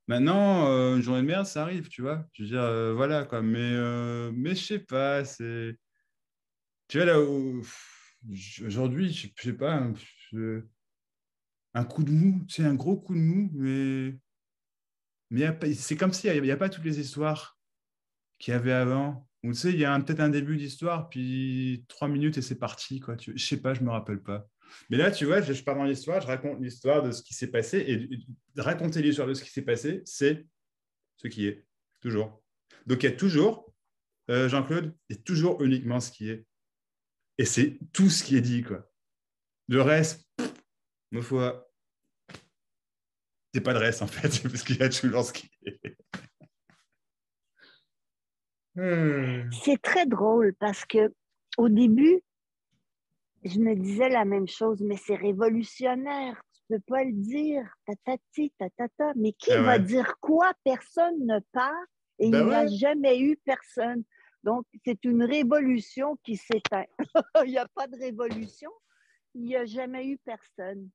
Maintenant, une journée de merde, ça arrive, tu vois. Je veux dire, voilà, quoi. Mais je sais pas, c'est. Tu vois, là où. Aujourd'hui, je sais pas, un coup de mou, c'est un gros coup de mou, mais c'est comme s'il n'y a pas toutes les histoires qu'il y avait avant. Ou tu sais, il y a peut-être un début d'histoire, puis 3 minutes et c'est parti, quoi. Je sais pas, je me rappelle pas. Mais là, tu vois, je pars dans l'histoire, je raconte l'histoire de ce qui s'est passé, et raconter l'histoire de ce qui s'est passé, c'est ce qui est, toujours. Donc il y a toujours, Jean-Claude, il y a toujours uniquement ce qui est. Et c'est tout ce qui est dit, quoi. Le reste, ma foi, c'est pas de reste, en fait, parce qu'il y a toujours ce qui est.
C'est très drôle parce que au début, je me disais la même chose, mais c'est révolutionnaire, tu peux pas le dire, tatati, tatata. Mais qui
Ah
va
ouais.
dire quoi? Personne ne part et
Ben
il n'y a
ouais.
jamais eu personne. Donc, c'est une révolution qui s'éteint. Il n'y a pas de révolution, il n'y a jamais eu personne.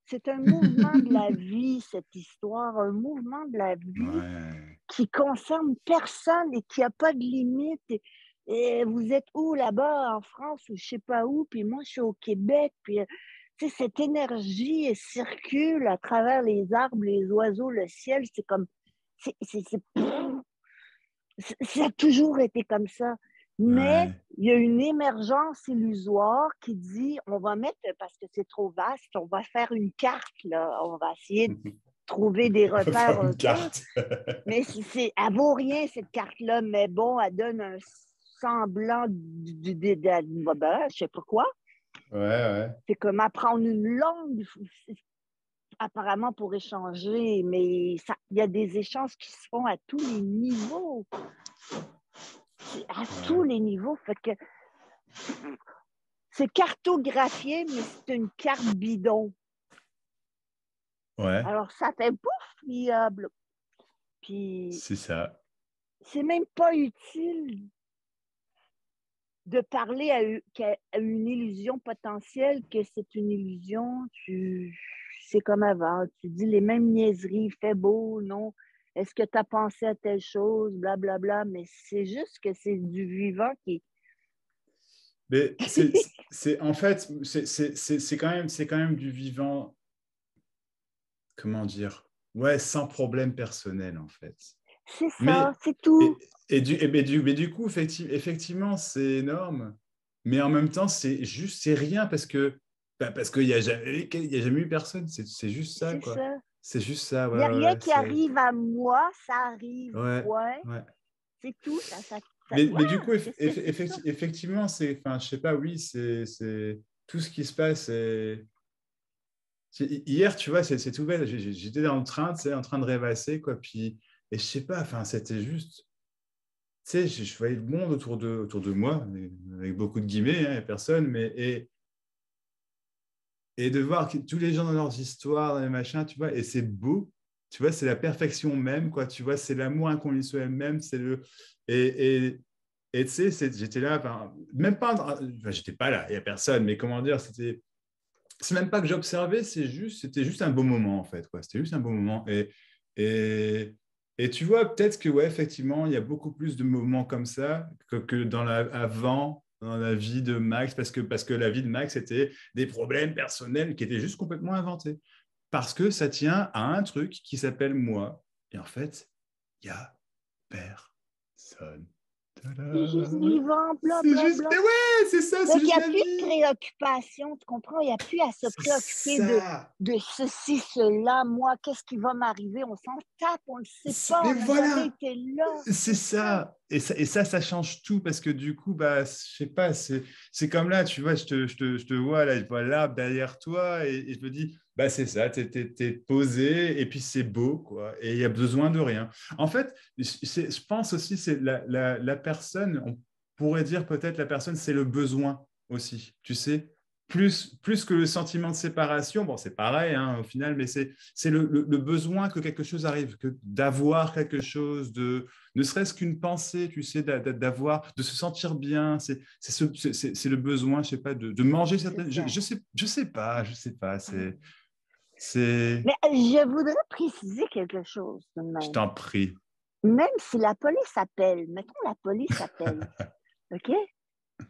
C'est un mouvement de la vie, cette histoire, un mouvement de la vie
Ouais.
qui concerne personne et qui n'a pas de limite. Et vous êtes où là-bas en France ou je sais pas où, puis moi je suis au Québec, puis cette énergie elle circule à travers les arbres, les oiseaux, le ciel, c'est comme ça a toujours été comme ça. Mais
Ouais.
il y a une émergence illusoire qui dit on va mettre, parce que c'est trop vaste, on va faire une carte, là. On va essayer de trouver des
On va
repères
faire
un
une
peu.
carte.
Mais elle vaut rien, cette carte-là, mais bon, elle donne un semblant je sais pas quoi.
Ouais, ouais.
C'est comme apprendre une langue, apparemment pour échanger, mais il y a des échanges qui se font à tous les niveaux. À tous les niveaux. Fait que c'est cartographié, mais c'est une carte bidon.
Ouais,
Alors, ça fait bouffe, puis
c'est ça.
c'est même pas utile de parler à une illusion potentielle que c'est une illusion. C'est comme avant. Tu dis les mêmes niaiseries, il fait beau, non? Est-ce que tu as pensé à telle chose, blablabla, bla, bla, mais c'est juste que c'est du vivant qui...
Mais en fait, c'est quand même du vivant, comment dire? Ouais, sans problème personnel, en fait.
C'est ça,
Mais,
c'est tout.
mais du coup, effectivement, c'est énorme. Mais en même temps, c'est rien parce qu'il n'y a jamais eu personne. C'est juste ça,
C'est
quoi.
ça.
C'est juste ça,
Il n'y a
ouais,
rien
ouais,
qui arrive à moi, ça arrive,
ouais,
point.
ouais.
C'est tout, ça
Mais du coup,
qu'est-ce que c'est ça?
effectivement, enfin, je sais pas, oui, c'est tout ce qui se passe. Hier, tu vois, c'est tout bête. J'étais dans le train, tu sais, en train de rêvasser, quoi. Puis, et je sais pas, enfin, c'était juste, tu sais, je voyais le monde autour de moi, avec beaucoup de guillemets, hein, personne, et de voir tous les gens dans leurs histoires, dans les machins, tu vois, et c'est beau, tu vois, c'est la perfection même, quoi, tu vois, c'est l'amour inconditionnel même, et tu sais, j'étais là, enfin, même pas, enfin, j'étais pas là, il n'y a personne, mais comment dire, c'est même pas que j'observais, c'était juste un beau moment, en fait, quoi, c'était juste un beau moment, et, et tu vois, peut-être que, ouais, effectivement, il y a beaucoup plus de moments comme ça que avant, dans la vie de Max parce que la vie de Max était des problèmes personnels qui étaient juste complètement inventés. Parce que ça tient à un truc qui s'appelle moi. Et en fait, il n'y a personne.
C'est juste vivant,
C'est juste... Mais ouais, c'est ça, c'est
donc, il
juste
n'y a
la
plus de
vie.
préoccupation, tu comprends? Il n'y a plus à se préoccuper de ceci, cela. Moi, qu'est-ce qui va m'arriver? On s'en tape, on ne le sait pas.
Mais
On n'a
voilà.
jamais été là.
C'est ça. Et ça change tout parce que du coup, bah, je sais pas, c'est comme là, tu vois, je te vois là, je vois l'arbre derrière toi et je me dis, bah, c'est ça, t'es posé et puis c'est beau, quoi. Et il y a besoin de rien. En fait, je pense aussi, c'est la personne, on pourrait dire peut-être la personne, c'est le besoin aussi, tu sais. Plus que le sentiment de séparation, bon, c'est pareil hein, au final, mais c'est le besoin que quelque chose arrive, que d'avoir quelque chose, ne serait-ce qu'une pensée, tu sais, d'avoir, de se sentir bien. C'est le besoin, je sais pas, de manger certaines. Je sais pas. C'est.
Mais je voudrais préciser quelque chose tout de
Je
même.
t'en prie.
Même si la police appelle, mettons la police appelle, OK?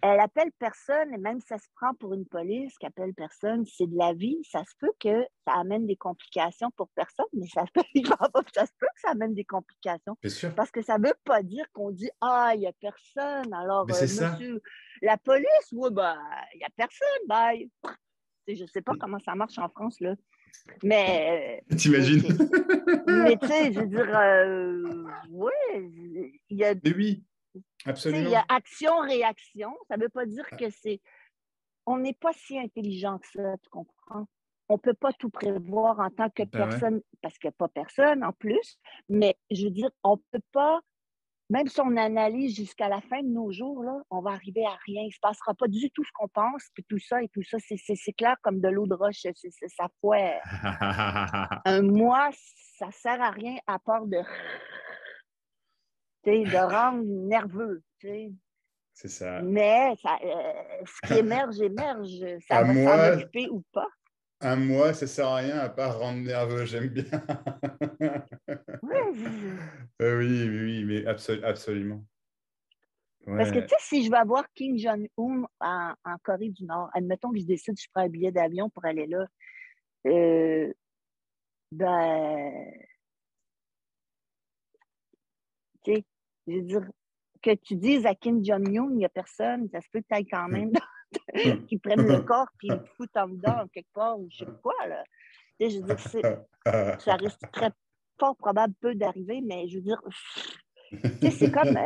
Elle appelle personne, et même si ça se prend pour une police qui appelle personne, c'est de la vie. Ça se peut que ça amène des complications pour personne, mais ça se peut que ça amène des complications.
Bien sûr.
Parce que ça ne veut pas dire qu'on dit « Ah, il n'y a personne. » Alors,
Mais c'est ça.
monsieur, la police, oui, ben, il n'y a personne, bye. Je ne sais pas comment ça marche en France, là. Mais.
T'imagines?
Mais tu sais, je veux dire, oui, il y a.
Mais oui. Absolument.
Il y a action-réaction. Ça ne veut pas dire que c'est... On n'est pas si intelligent que ça, tu comprends? On ne peut pas tout prévoir en tant que personne, ouais. Parce qu'il n'y a pas personne en plus, mais je veux dire, on ne peut pas, même si on analyse jusqu'à la fin de nos jours, là, on va arriver à rien. Il ne se passera pas du tout ce qu'on pense, puis tout ça, c'est clair comme de l'eau de roche. Ça fait un mois, ça ne sert à rien à part de rendre nerveux, tu sais.
C'est ça.
Mais ça, ce qui émerge, ça va s'en occuper ou pas.
Un mois, ça ne sert à rien à part rendre nerveux, j'aime bien. Oui, mais absolument.
Ouais. Parce que tu sais, si je vais voir Kim Jong-un en Corée du Nord, admettons que je décide que je prends un billet d'avion pour aller là, tu sais, je veux dire, que tu dises à Kim Jong-un, il n'y a personne, ça se peut que tu ailles quand même qu'ils prennent le corps et ils le foutent en dedans quelque part ou je sais pas quoi. Là. Tu sais, je veux dire, ça risque très fort probable peu d'arriver, mais je veux dire, tu sais, c'est comme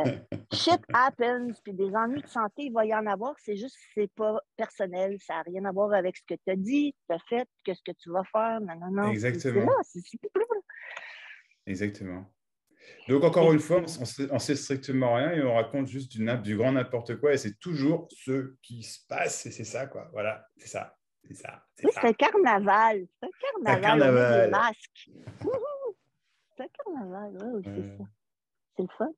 shit happens, puis des ennuis de santé, il va y en avoir, c'est juste c'est pas personnel, ça n'a rien à voir avec ce que tu as dit, tu as fait, que ce que tu vas faire, non.
Exactement.
C'est
Exactement. Donc, encore une fois, on sait strictement rien et on raconte juste du grand n'importe quoi et c'est toujours ce qui se passe et c'est ça, quoi. Voilà, c'est ça.
C'est un carnaval. C'est un carnaval. On met des masques. C'est un carnaval, oui, c'est ça. C'est le fun.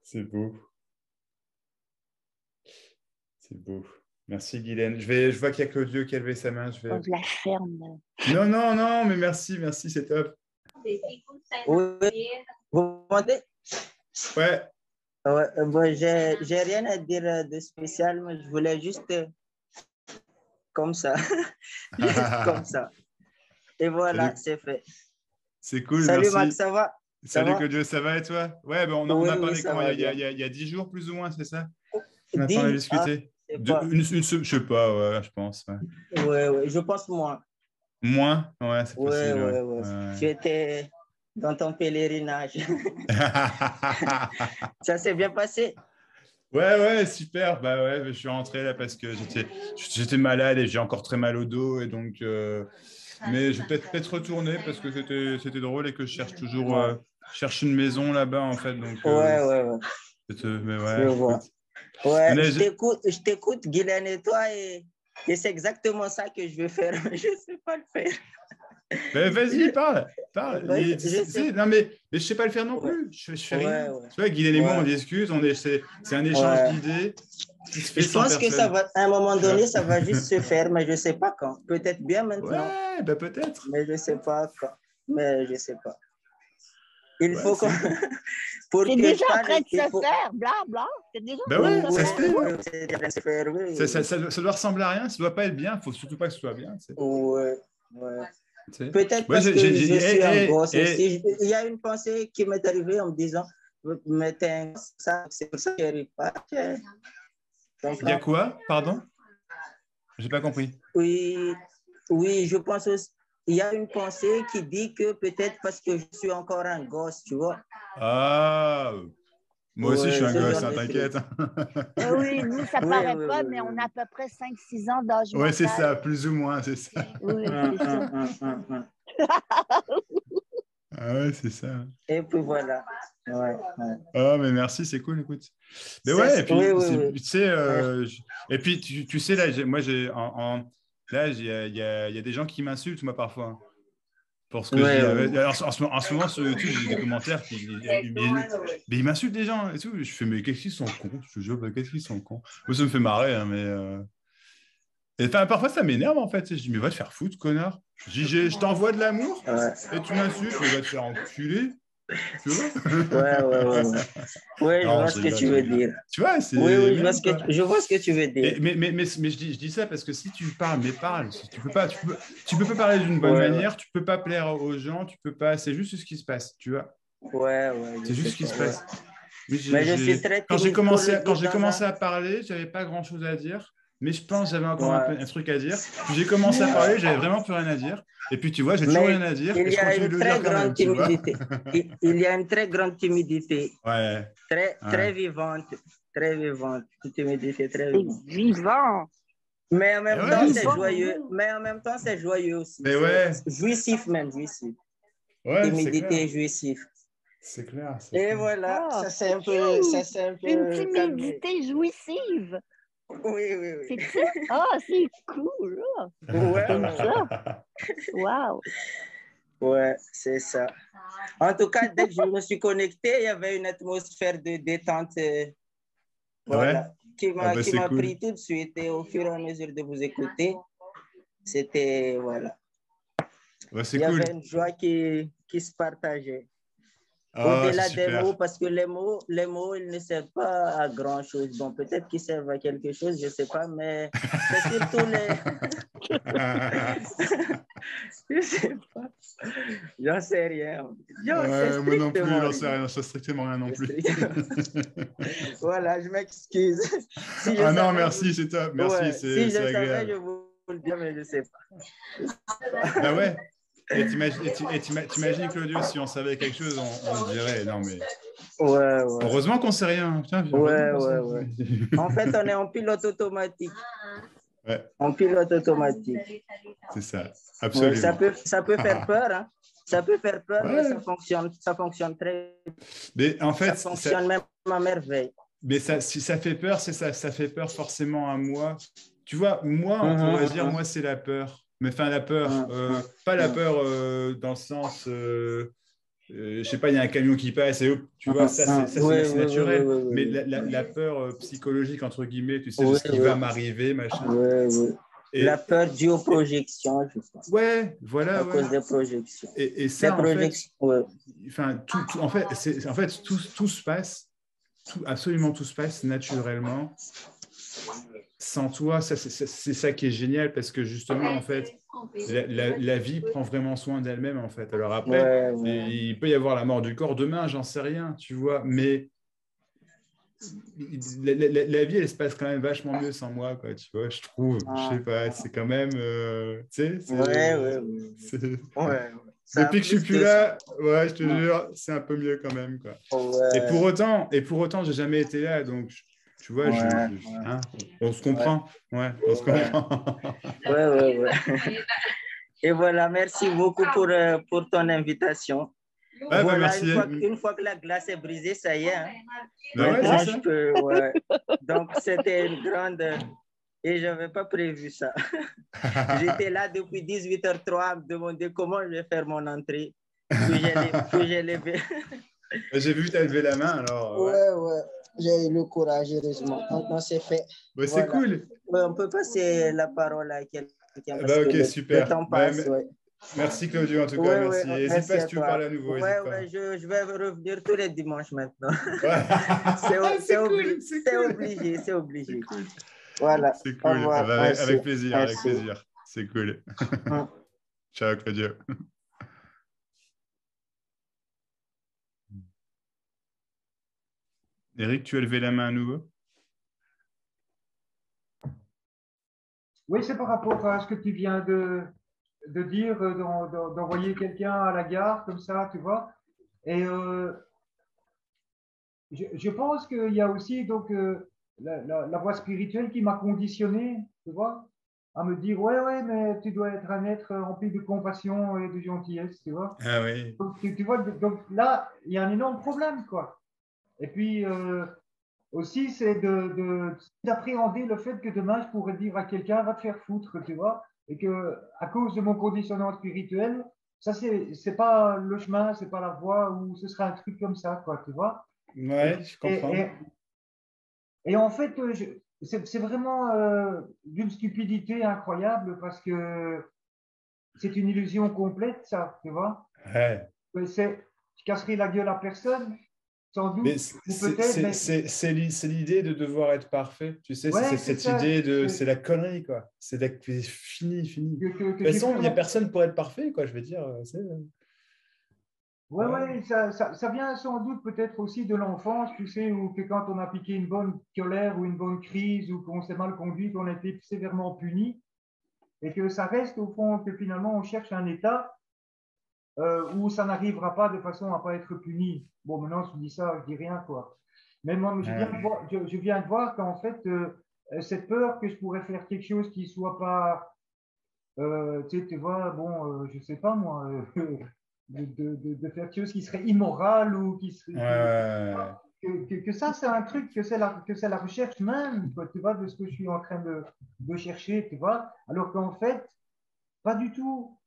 C'est beau. C'est beau. Merci, Guylaine. Je vois qu'il y a Claudio qui a levé sa main.
Je la ferme.
Non, mais merci, c'est top.
Oui. Vous m'entendez?
Ouais.
Bon, j'ai rien à dire de spécial, mais je voulais juste comme ça. Juste comme ça. Et voilà, c'est fait.
C'est cool,
Salut,
merci.
Max, ça va?
Salut Claudio, ça va et toi? Ouais, ben on a parlé comment, il y a 10 jours plus ou moins, c'est ça? On a parlé discuté. Je sais pas, ouais, je pense.
Ouais, je pense moins.
Moins? Ouais, c'est possible.
Ouais. Tu étais dans ton pèlerinage. Ça s'est bien passé?
Ouais, super. Bah ouais, je suis rentré là parce que j'étais malade et j'ai encore très mal au dos et donc. Mais je vais peut-être retourner parce que c'était drôle et que je cherche toujours cherche une maison là-bas en fait. Donc,
ouais.
Mais ouais.
Ouais, je t'écoute, Guylaine et toi et c'est exactement ça que je veux faire. Je ne sais pas le faire.
Mais vas-y, parle. Non, mais je ne sais pas le faire non plus. Je fais rien. Tu vois, Guylaine et moi, on discute, c'est un échange d'idées.
Je pense que ça va, à un moment donné, ça va juste se faire, mais je ne sais pas quand. Peut-être bien maintenant.
Ouais, peut-être.
Mais je ne sais pas quand. Mais je ne sais pas. Il faut qu'on... Pour
C'est
que
déjà
je
en
parle,
train de
il
se
faut-
faire, bla. C'est déjà
Ben
en train
ouais,
de se
ça se
faire.
fait.
c'est en train de se faire, oui.
Ça doit ressembler à rien, ça doit pas être bien. Il faut surtout pas que ce soit bien.
Ouais.
Tu sais.
Peut-être
Ouais,
parce que je suis un gosse
eh,
aussi. Il y a une pensée qui m'est arrivée en me disant, mais t'es un gosse, c'est pour ça que j'arrive pas.
il y a quoi? Pardon? J'ai pas compris.
Oui, oui, je pense aussi. Il y a une pensée qui dit que peut-être parce que je suis encore un gosse, tu vois.
Ah, moi aussi, je suis un
ce
gosse,
genre
hein,
de
t'inquiète.
Oui, nous, ça
Oui,
paraît
oui,
pas,
oui,
mais
oui.
on a à peu près 5-6 ans d'âge
Ouais, c'est
mental.
ça, plus ou moins, c'est ça.
Oui, c'est ça.
Ah ouais, c'est ça.
Et puis voilà. Ouais.
Ah, mais merci, c'est cool, écoute. Mais ouais, et puis,
Oui, oui, oui.
tu sais, et puis, tu sais, là, moi, là, il y a des gens qui m'insultent, moi, parfois. Pour ce que je dis. Alors, en ce moment, sur YouTube, j'ai des commentaires mais ils m'insultent des gens et tout. Je fais, mais qu'est-ce qu'ils sont cons? Je te jure, qu'est-ce qu'ils sont cons? Moi, ça me fait marrer, hein, mais. Et, enfin, parfois, ça m'énerve, en fait. Je dis, mais va te faire foutre, connard. Je dis, je t'envoie de l'amour et tu m'insultes, mais va te faire enculer. Tu vois?
Ouais, je
Non,
vois
je
ce que
rigole,
tu
je
veux
rigole.
dire.
Tu vois, c'est.
Oui, je vois,
merde, quoi.
je vois ce que tu veux dire.
Mais je dis ça parce que si tu parles, mais parle. Si tu peux pas parler d'une bonne manière, tu peux pas plaire aux gens, tu peux pas. C'est juste ce qui se passe, tu vois. C'est juste ce qui se passe.
Mais je suis très
Quand j'ai
timide pour le
quand
dire
j'ai
dans
commencé
un-
à parler, j'avais pas grand chose à dire. Mais je pense que j'avais encore
Ouais.
un truc à dire. Puis j'ai commencé à parler, j'avais vraiment plus rien à dire. Et puis tu vois, j'ai toujours
Mais
rien à dire
il
et
y
je
a
continue
une
de le
très
dire quand même,
grande
tu vois.
timidité. Il y a une très grande timidité,
Ouais.
très vivante, une timidité très
C'est
vivante.
vivant.
Mais en
Mais
même
ouais,
temps,
je
c'est
sais.
joyeux. Mais en même temps, c'est joyeux aussi.
Mais
C'est
ouais.
jouissif même, jouissif.
Ouais, c'est
Timidité
clair.
et jouissif.
C'est clair.
Et voilà,
Ah,
ça c'est un peu,
une
calmé.
timidité jouissive.
Oui.
C'est ça? Ah, c'est cool. Là.
Ouais,
Comme
ouais,
ça. Wow.
ouais, c'est ça. En tout cas, dès que je me suis connecté, il y avait une atmosphère de détente, voilà, qui
Ah bah, c'est
m'a
cool.
pris tout de suite. Et au fur et à mesure de vous écouter, c'était, voilà.
Ouais, c'est
Il y
cool.
avait une joie qui se partageait.
Ah,
Au-delà
c'est
des
super.
mots, parce que les mots, ils ne servent pas à grand-chose. Bon, peut-être qu'ils servent à quelque chose, je ne sais pas, mais c'est surtout les... Je ne sais pas. J'en sais rien.
Ouais, moi non plus, j'en sais rien, ça strictement rien non plus.
Voilà, je m'excuse. Si je
Ah non,
savais,
merci, c'est top. Merci,
ouais, si je
c'est
savais,
agréable.
je vous le dirais, mais je ne sais pas.
Bah ouais. Et t'imagines, Claudio, si on savait quelque chose, on se dirait, non mais.
Ouais.
Heureusement qu'on sait rien. Putain,
Ouais. En fait, on est en pilote automatique.
Ouais.
En pilote automatique.
C'est ça, absolument.
Ouais, ça peut faire peur, hein. Ça peut faire peur,
Ouais.
mais ça fonctionne très bien.
Mais en fait,
ça fonctionne même à merveille.
Mais si ça fait peur, ça fait peur forcément à moi. Tu vois, moi, on pourrait dire, moi, c'est la peur. Mais enfin, la peur, pas la peur dans le sens, je sais pas, il y a un camion qui passe et hop, tu vois, ça c'est naturel. Mais la peur psychologique, entre guillemets, tu sais, de ce qui va m'arriver, machin.
Et la peur due aux projections, je pense.
Ouais, voilà.
À cause des projections.
Et ça, en fait, enfin, tout se passe, absolument tout se passe naturellement. Sans toi, c'est ça qui est génial parce que justement, en fait, la vie prend vraiment soin d'elle-même, en fait. Alors après, il peut y avoir la mort du corps demain, j'en sais rien, tu vois, mais la vie, elle se passe quand même vachement mieux sans moi, quoi, tu vois, je trouve. Je sais pas, c'est quand même, tu sais, depuis que je suis plus là, ouais, je te jure, c'est un peu mieux quand même, quoi. Et pour autant, j'ai jamais été là, donc tu vois, hein, on se comprend. Ouais, on se comprend.
Ouais. Et voilà, merci beaucoup pour ton invitation.
Ouais,
voilà,
merci.
Une fois que la glace est brisée, ça y est. Hein.
Maintenant,
je peux. Ouais. Donc, c'était une grande. Et je n'avais pas prévu ça. J'étais là depuis 18h03 à me demander comment je vais faire mon entrée. Puis j'ai levé.
J'ai vu que tu as levé la main, alors.
Ouais. J'ai eu le courage, heureusement. On s'est fait.
Ouais, c'est cool.
Ouais, on peut passer la parole à quelqu'un.
Bah, ok, super.
Le temps passe,
Merci Claudio, en tout cas,
Ouais,
merci.
ouais,
N'hésite
merci
pas si
à
tu veux
toi.
parler à nouveau.
Ouais,
n'hésite pas.
ouais, je vais revenir tous les dimanches maintenant.
Ouais.
C'est
Cool, c'est cool.
obligé, c'est obligé.
C'est cool.
Voilà.
C'est
Au
cool. Ah
revoir.
bah,
Merci.
avec plaisir, avec
Merci.
plaisir. C'est cool.
Mm.
Ciao Claudio. Eric, tu as levé la main à nouveau?
Oui, c'est par rapport à ce que tu viens de dire, d'envoyer quelqu'un à la gare, comme ça, tu vois. Et je pense qu'il y a aussi donc, la voie spirituelle qui m'a conditionné, tu vois, à me dire, ouais, mais tu dois être un être rempli de compassion et de gentillesse, tu vois.
Ah oui.
Donc, tu vois, donc là, il y a un énorme problème, quoi. Et puis, aussi, c'est d'appréhender le fait que demain, je pourrais dire à quelqu'un, va te faire foutre, tu vois, et que à cause de mon conditionnement spirituel, ça, c'est pas le chemin, c'est pas la voie où ce sera un truc comme ça, quoi, tu vois.
Ouais, je comprends.
Et en fait, c'est vraiment d'une stupidité incroyable parce que c'est une illusion complète, ça, tu vois.
Ouais.
Je casserai la gueule à personne, sans doute,
Mais
ou peut-être, mais
c'est l'idée de devoir être parfait. Tu sais,
ouais,
c'est
c'est
cette
ça.
idée de. C'est la connerie, quoi. C'est fini.
Que
De toute
j'ai
façon, il n'y a
vraiment-
personne pour être parfait, quoi, je veux dire.
Ouais, ça vient sans doute peut-être aussi de l'enfance, tu sais, ou que quand on a piqué une bonne colère ou une bonne crise ou qu'on s'est mal conduit, qu'on a été sévèrement puni et que ça reste au fond que finalement on cherche un état où ça n'arrivera pas de façon à pas être puni. Bon, maintenant je dis ça, je dis rien quoi. Mais moi, je viens de voir qu'en fait, cette peur que je pourrais faire quelque chose qui soit pas, tu vois, bon, je sais pas moi, de faire quelque chose qui serait immoral ou qui serait, que ça, c'est un truc, que c'est la recherche même, quoi, tu vois, de ce que je suis en train de chercher, tu vois, alors qu'en fait, pas du tout.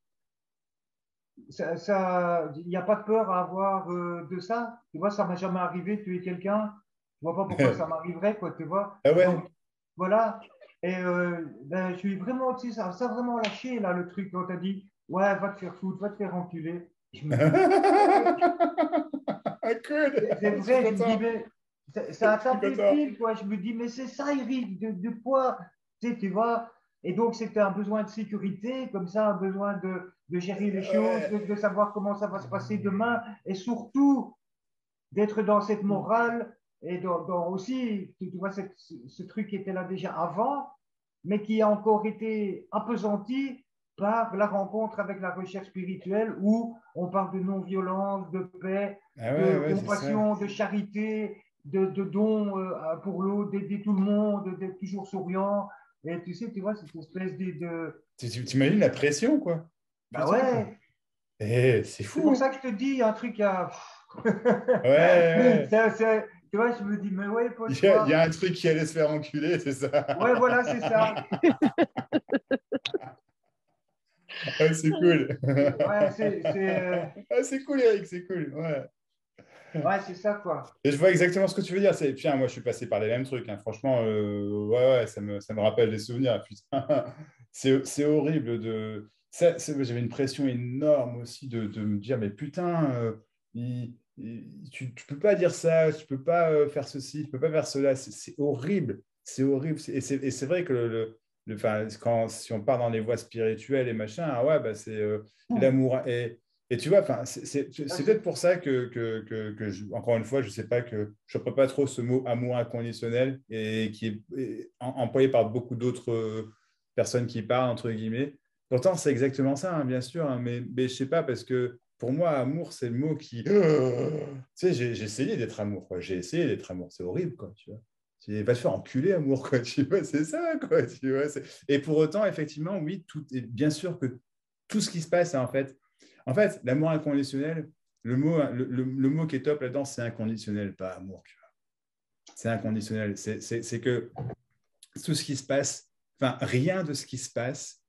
Il n'y a pas de peur à avoir de ça. Tu vois, ça m'est jamais arrivé de tuer quelqu'un. Je vois pas pourquoi ça m'arriverait, quoi, tu vois.
Ah ouais.
Donc, voilà. Et ben, je suis vraiment, tu sais, ça a vraiment lâché, là, le truc, quand tu as dit, ouais, va te faire foutre, va te faire enculer. Je me dis, c'est vrai, je me dis, mais ça a tapé pile, quoi. Je me dis, mais c'est ça, Eric, de quoi, tu vois. Et donc, c'était un besoin de sécurité, comme ça, un besoin de gérer les choses, de savoir comment ça va se passer demain, et surtout d'être dans cette morale et dans aussi, tu vois, ce truc qui était là déjà avant, mais qui a encore été appesanti par la rencontre avec la recherche spirituelle où on parle de non-violence, de paix, de compassion, de charité, de dons pour l'autre, d'aider tout le monde, d'être toujours souriant. Et tu sais, tu vois, cette espèce de...
T'imagines la pression, quoi.
Bah ouais.
C'est fou.
C'est pour ça que je te dis un truc à...
Ouais.
Tu vois, je me dis, mais ouais,
il y a un truc qui allait se faire enculer, c'est ça.
Ouais, voilà, c'est ça.
C'est cool.
Ouais,
c'est cool, Eric, c'est cool.
Ouais, c'est ça, quoi.
Et je vois exactement ce que tu veux dire. Tiens, moi, je suis passé par les mêmes trucs. Hein. Franchement, ça me rappelle des souvenirs. Putain. C'est horrible de... J'avais une pression énorme aussi de me dire, mais putain, tu ne peux pas dire ça, tu ne peux pas faire ceci, tu ne peux pas faire cela. C'est horrible. C'est horrible. Et c'est vrai que si on part dans les voies spirituelles et machin, bah, c'est l'amour. Et tu vois, c'est peut-être pour ça que encore une fois, je ne sais pas, que je ne reprends pas trop ce mot amour inconditionnel et qui est employé par beaucoup d'autres personnes qui parlent, entre guillemets. Pourtant, c'est exactement ça, hein, bien sûr, hein, mais je ne sais pas, parce que pour moi, amour, c'est le mot qui... Tu sais, j'ai essayé d'être amour, quoi. J'ai essayé d'être amour, c'est horrible, quoi, tu vois. Tu vas te faire enculer, amour, quoi, tu vois, c'est ça, quoi, tu vois. Et pour autant, effectivement, oui, bien sûr que tout ce qui se passe, hein, en fait, l'amour inconditionnel, le mot qui est top là-dedans, c'est inconditionnel, pas amour, tu vois. C'est inconditionnel, c'est que tout ce qui se passe, rien de ce qui se passe.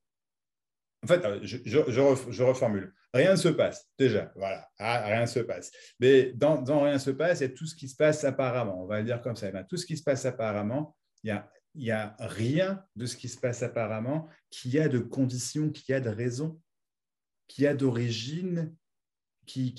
En fait, je reformule. Rien ne se passe, déjà. Voilà, rien ne se passe. Mais dans rien ne se passe, il y a tout ce qui se passe apparemment. On va le dire comme ça. Tout ce qui se passe apparemment, il n'y a rien de ce qui se passe apparemment qui a de conditions, qui a de raison. qui a d'origine, qui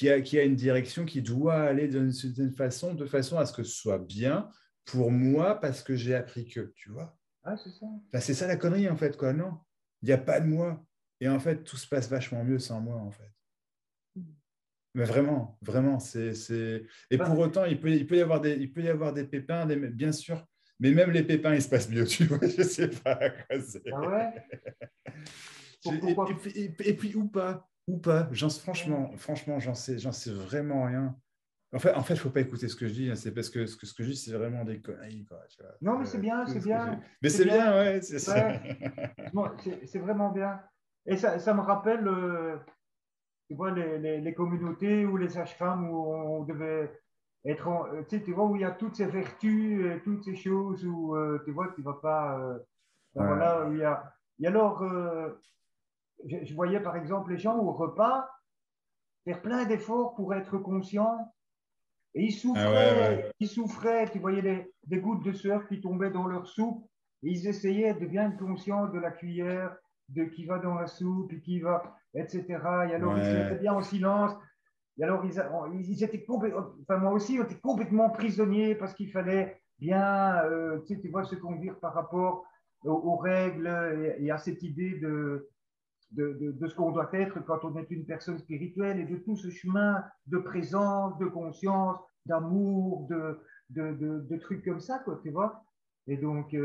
a une direction qui doit aller d'une certaine façon, de façon à ce que ce soit bien pour moi parce que j'ai appris que, tu vois.
Ah, c'est ça.
Enfin, c'est ça la connerie, en fait, quoi, non? Il n'y a pas de moi. Et en fait, tout se passe vachement mieux sans moi, en fait. Mais vraiment, vraiment, Et pour autant, il peut y avoir des pépins, bien sûr, mais même les pépins, ils se passent mieux, tu vois, je sais pas quoi c'est.
Ah ouais?
Et puis, ou pas. Franchement, j'en sais vraiment rien. En fait, il ne faut pas écouter ce que je dis, hein, c'est parce que ce que je dis, c'est vraiment des conneries, quoi, tu vois.
Non, mais c'est bien, c'est bien.
Mais c'est bien, ouais.
C'est vraiment bien. Et ça me rappelle, tu vois, les communautés ou les sages-femmes où on devait être, tu vois, où il y a toutes ces vertus, toutes ces choses où, tu vois, tu ne vas pas, voilà, où il y a. Et alors, je voyais par exemple les gens au repas faire plein d'efforts pour être conscients. Et ils souffraient, tu voyais des gouttes de sueur qui tombaient dans leur soupe, et ils essayaient de bien être conscients de la cuillère, de qui va dans la soupe, et qui va, etc. Et alors ils se mettaient bien en silence, et alors ils étaient complètement, enfin moi aussi, on était complètement prisonniers parce qu'il fallait bien, tu vois, se conduire par rapport aux règles et à cette idée de ce qu'on doit être quand on est une personne spirituelle et de tout ce chemin de présence, de conscience, d'amour, de trucs comme ça, quoi, tu vois. Et donc...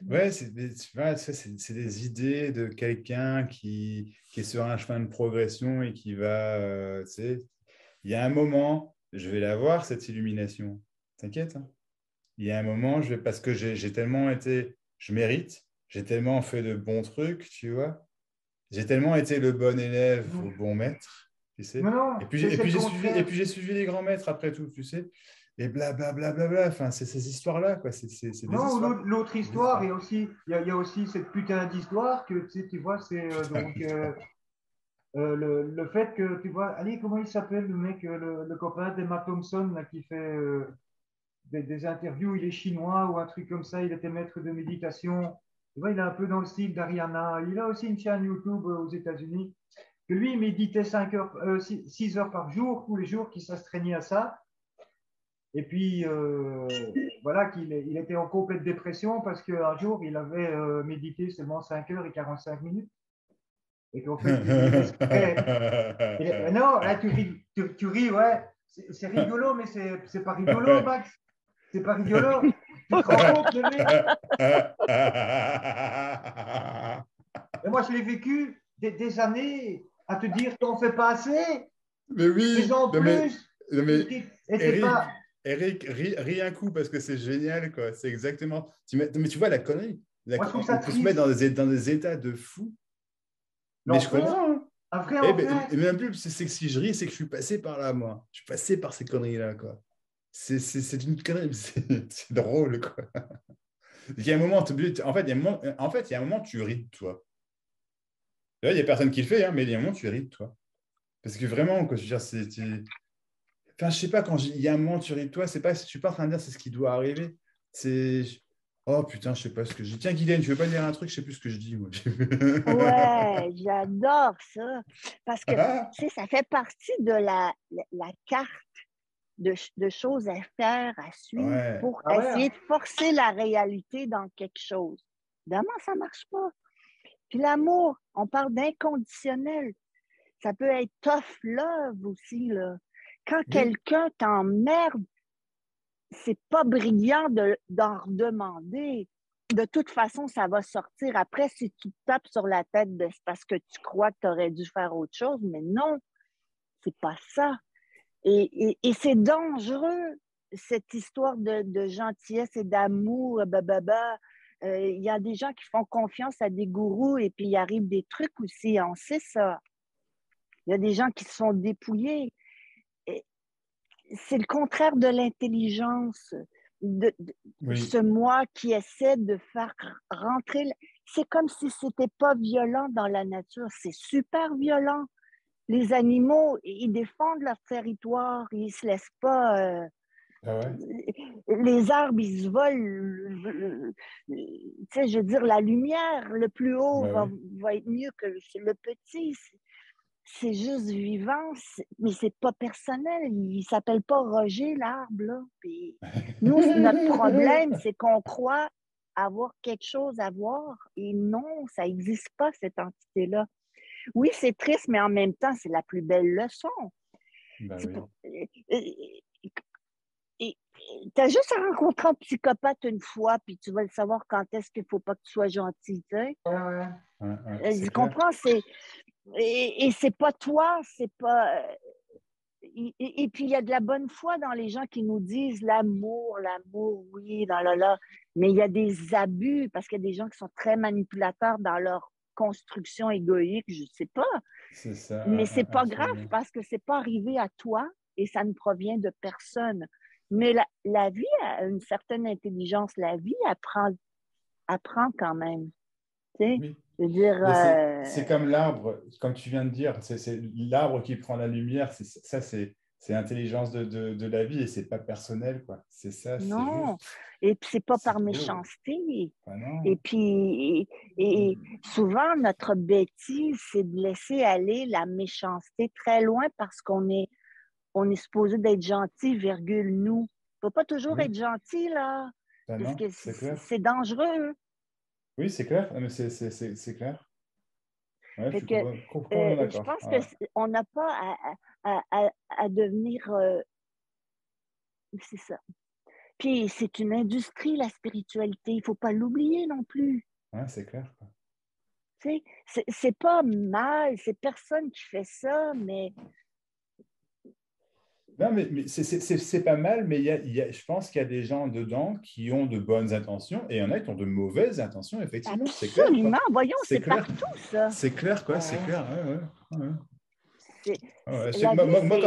Ouais, c'est des idées de quelqu'un qui est sur un chemin de progression et qui va... tu sais, il y a un moment, je vais l'avoir, cette illumination. T'inquiète, hein. Il y a un moment, parce que j'ai tellement été... Je mérite, j'ai tellement fait de bons trucs, tu vois. J'ai tellement été le bon élève au bon maître, tu sais.
Non,
et puis j'ai suivi les grands maîtres après tout, tu sais. Et blablabla. Bla, bla, bla. Enfin, c'est ces histoires-là, quoi. C'est des histoires.
L'autre histoire, il y a aussi cette putain d'histoire que tu vois, c'est donc le fait que tu vois, allez, comment il s'appelle le mec, le copain d'Emma Thompson là, qui fait des interviews, il est chinois ou un truc comme ça, il était maître de méditation. Tu vois, il est un peu dans le style d'Ariana. Il a aussi une chaîne YouTube aux États-Unis. Que lui, il méditait 6 heures par jour, tous les jours, qu'il s'astreignait à ça. Et puis, voilà, il était en complète dépression parce qu'un jour, il avait médité seulement 5 heures et 45 minutes. Et qu'en fait, non, là, tu ris, ouais. C'est rigolo, mais c'est pas rigolo, Max. C'est pas rigolo. Tu te rends compte, le mec? Et moi, je l'ai vécu des années à te dire t'en fais pas assez.
Mais oui.
Mais en plus.
Eric, ris un coup parce que c'est génial, quoi. C'est exactement. Mais tu vois la connerie.
Moi, je trouve ça
on peut se mettre dans des états de fou. Mais je comprends. Hein. Et même plus, c'est que si je ris, c'est que je suis passé par là, moi. Je suis passé par ces conneries-là, quoi. C'est une connerie, c'est drôle, quoi. Il y a un moment, en fait, il y a un moment, tu ris de toi. Là, il n'y a personne qui le fait, hein, mais il y a un moment, tu ris de toi. Parce que vraiment, quoi, je veux dire, enfin, je sais pas, il y a un moment, tu ris de toi, je suis pas en train de dire c'est ce qui doit arriver. C'est... Oh putain, je sais pas ce que je dis. Tiens, Guylaine, tu veux pas dire un truc? Je sais plus ce que je dis, moi.
Ouais, j'adore ça. Parce que, tu sais, ça fait partie de la carte de choses à faire, à suivre pour essayer de forcer la réalité dans quelque chose. Évidemment, ça marche pas. Puis l'amour, on parle d'inconditionnel. Ça peut être tough love aussi, là. Quand quelqu'un t'emmerde, c'est pas brillant d'en redemander. De toute façon, ça va sortir après si tu te tapes sur la tête c'est parce que tu crois que tu aurais dû faire autre chose, mais non, c'est pas ça. Et c'est dangereux, cette histoire de gentillesse et d'amour, il y a des gens qui font confiance à des gourous et puis il arrive des trucs aussi, on sait ça. Il y a des gens qui se sont dépouillés. C'est le contraire de l'intelligence, ce moi qui essaie de faire rentrer. C'est comme si c'était pas violent dans la nature. C'est super violent. Les animaux, ils défendent leur territoire. Ils se laissent pas
Ah ouais.
Les arbres, ils se volent. Tu sais, je veux dire, la lumière, le plus haut va être mieux que le petit. C'est juste vivant, mais c'est pas personnel. Il s'appelle pas Roger, l'arbre, là. Puis nous, notre problème, c'est qu'on croit avoir quelque chose à voir. Et non, ça n'existe pas, cette entité-là. Oui, c'est triste, mais en même temps, c'est la plus belle leçon.
Ben
Tu as juste à rencontrer un psychopathe une fois, puis tu vas le savoir quand est-ce qu'il ne faut pas que tu sois gentil. Tu sais? Tu comprends? Et c'est pas toi, c'est pas. Et puis, il y a de la bonne foi dans les gens qui nous disent l'amour, oui, là. Mais il y a des abus parce qu'il y a des gens qui sont très manipulateurs dans leur construction égoïque, je ne sais pas.
C'est ça.
Mais c'est pas grave parce que c'est pas arrivé à toi et ça ne provient de personne. Mais la vie a une certaine intelligence. La vie apprend quand même. Tu sais?
Oui.
Je veux dire,
c'est comme l'arbre, comme tu viens de dire, c'est l'arbre qui prend la lumière, c'est l'intelligence de la vie et c'est pas personnel, quoi. C'est ça,
non.
Juste,
et puis c'est pas par
beau.
méchanceté.
Non.
Et puis, et souvent, notre bêtise, c'est de laisser aller la méchanceté très loin parce qu'on est supposé d'être gentil, virgule, nous. Il ne faut pas toujours être gentil, là.
Ben
parce
non,
que
c'est
dangereux.
Oui, c'est clair. Mais c'est clair. Ouais, je suis complètement d'accord.
Je pense qu'on n'a pas à devenir... c'est ça. Puis c'est une industrie, la spiritualité. Il ne faut pas l'oublier non plus.
Ouais, c'est clair. Quoi.
Tu sais, c'est pas mal. C'est personne qui fait ça, mais...
Non, mais c'est pas mal, mais je pense qu'il y a des gens dedans qui ont de bonnes intentions et il y en a qui ont de mauvaises intentions, effectivement.
Absolument. Voyons, c'est partout, ça.
C'est clair, quoi. C'est clair.
Moi,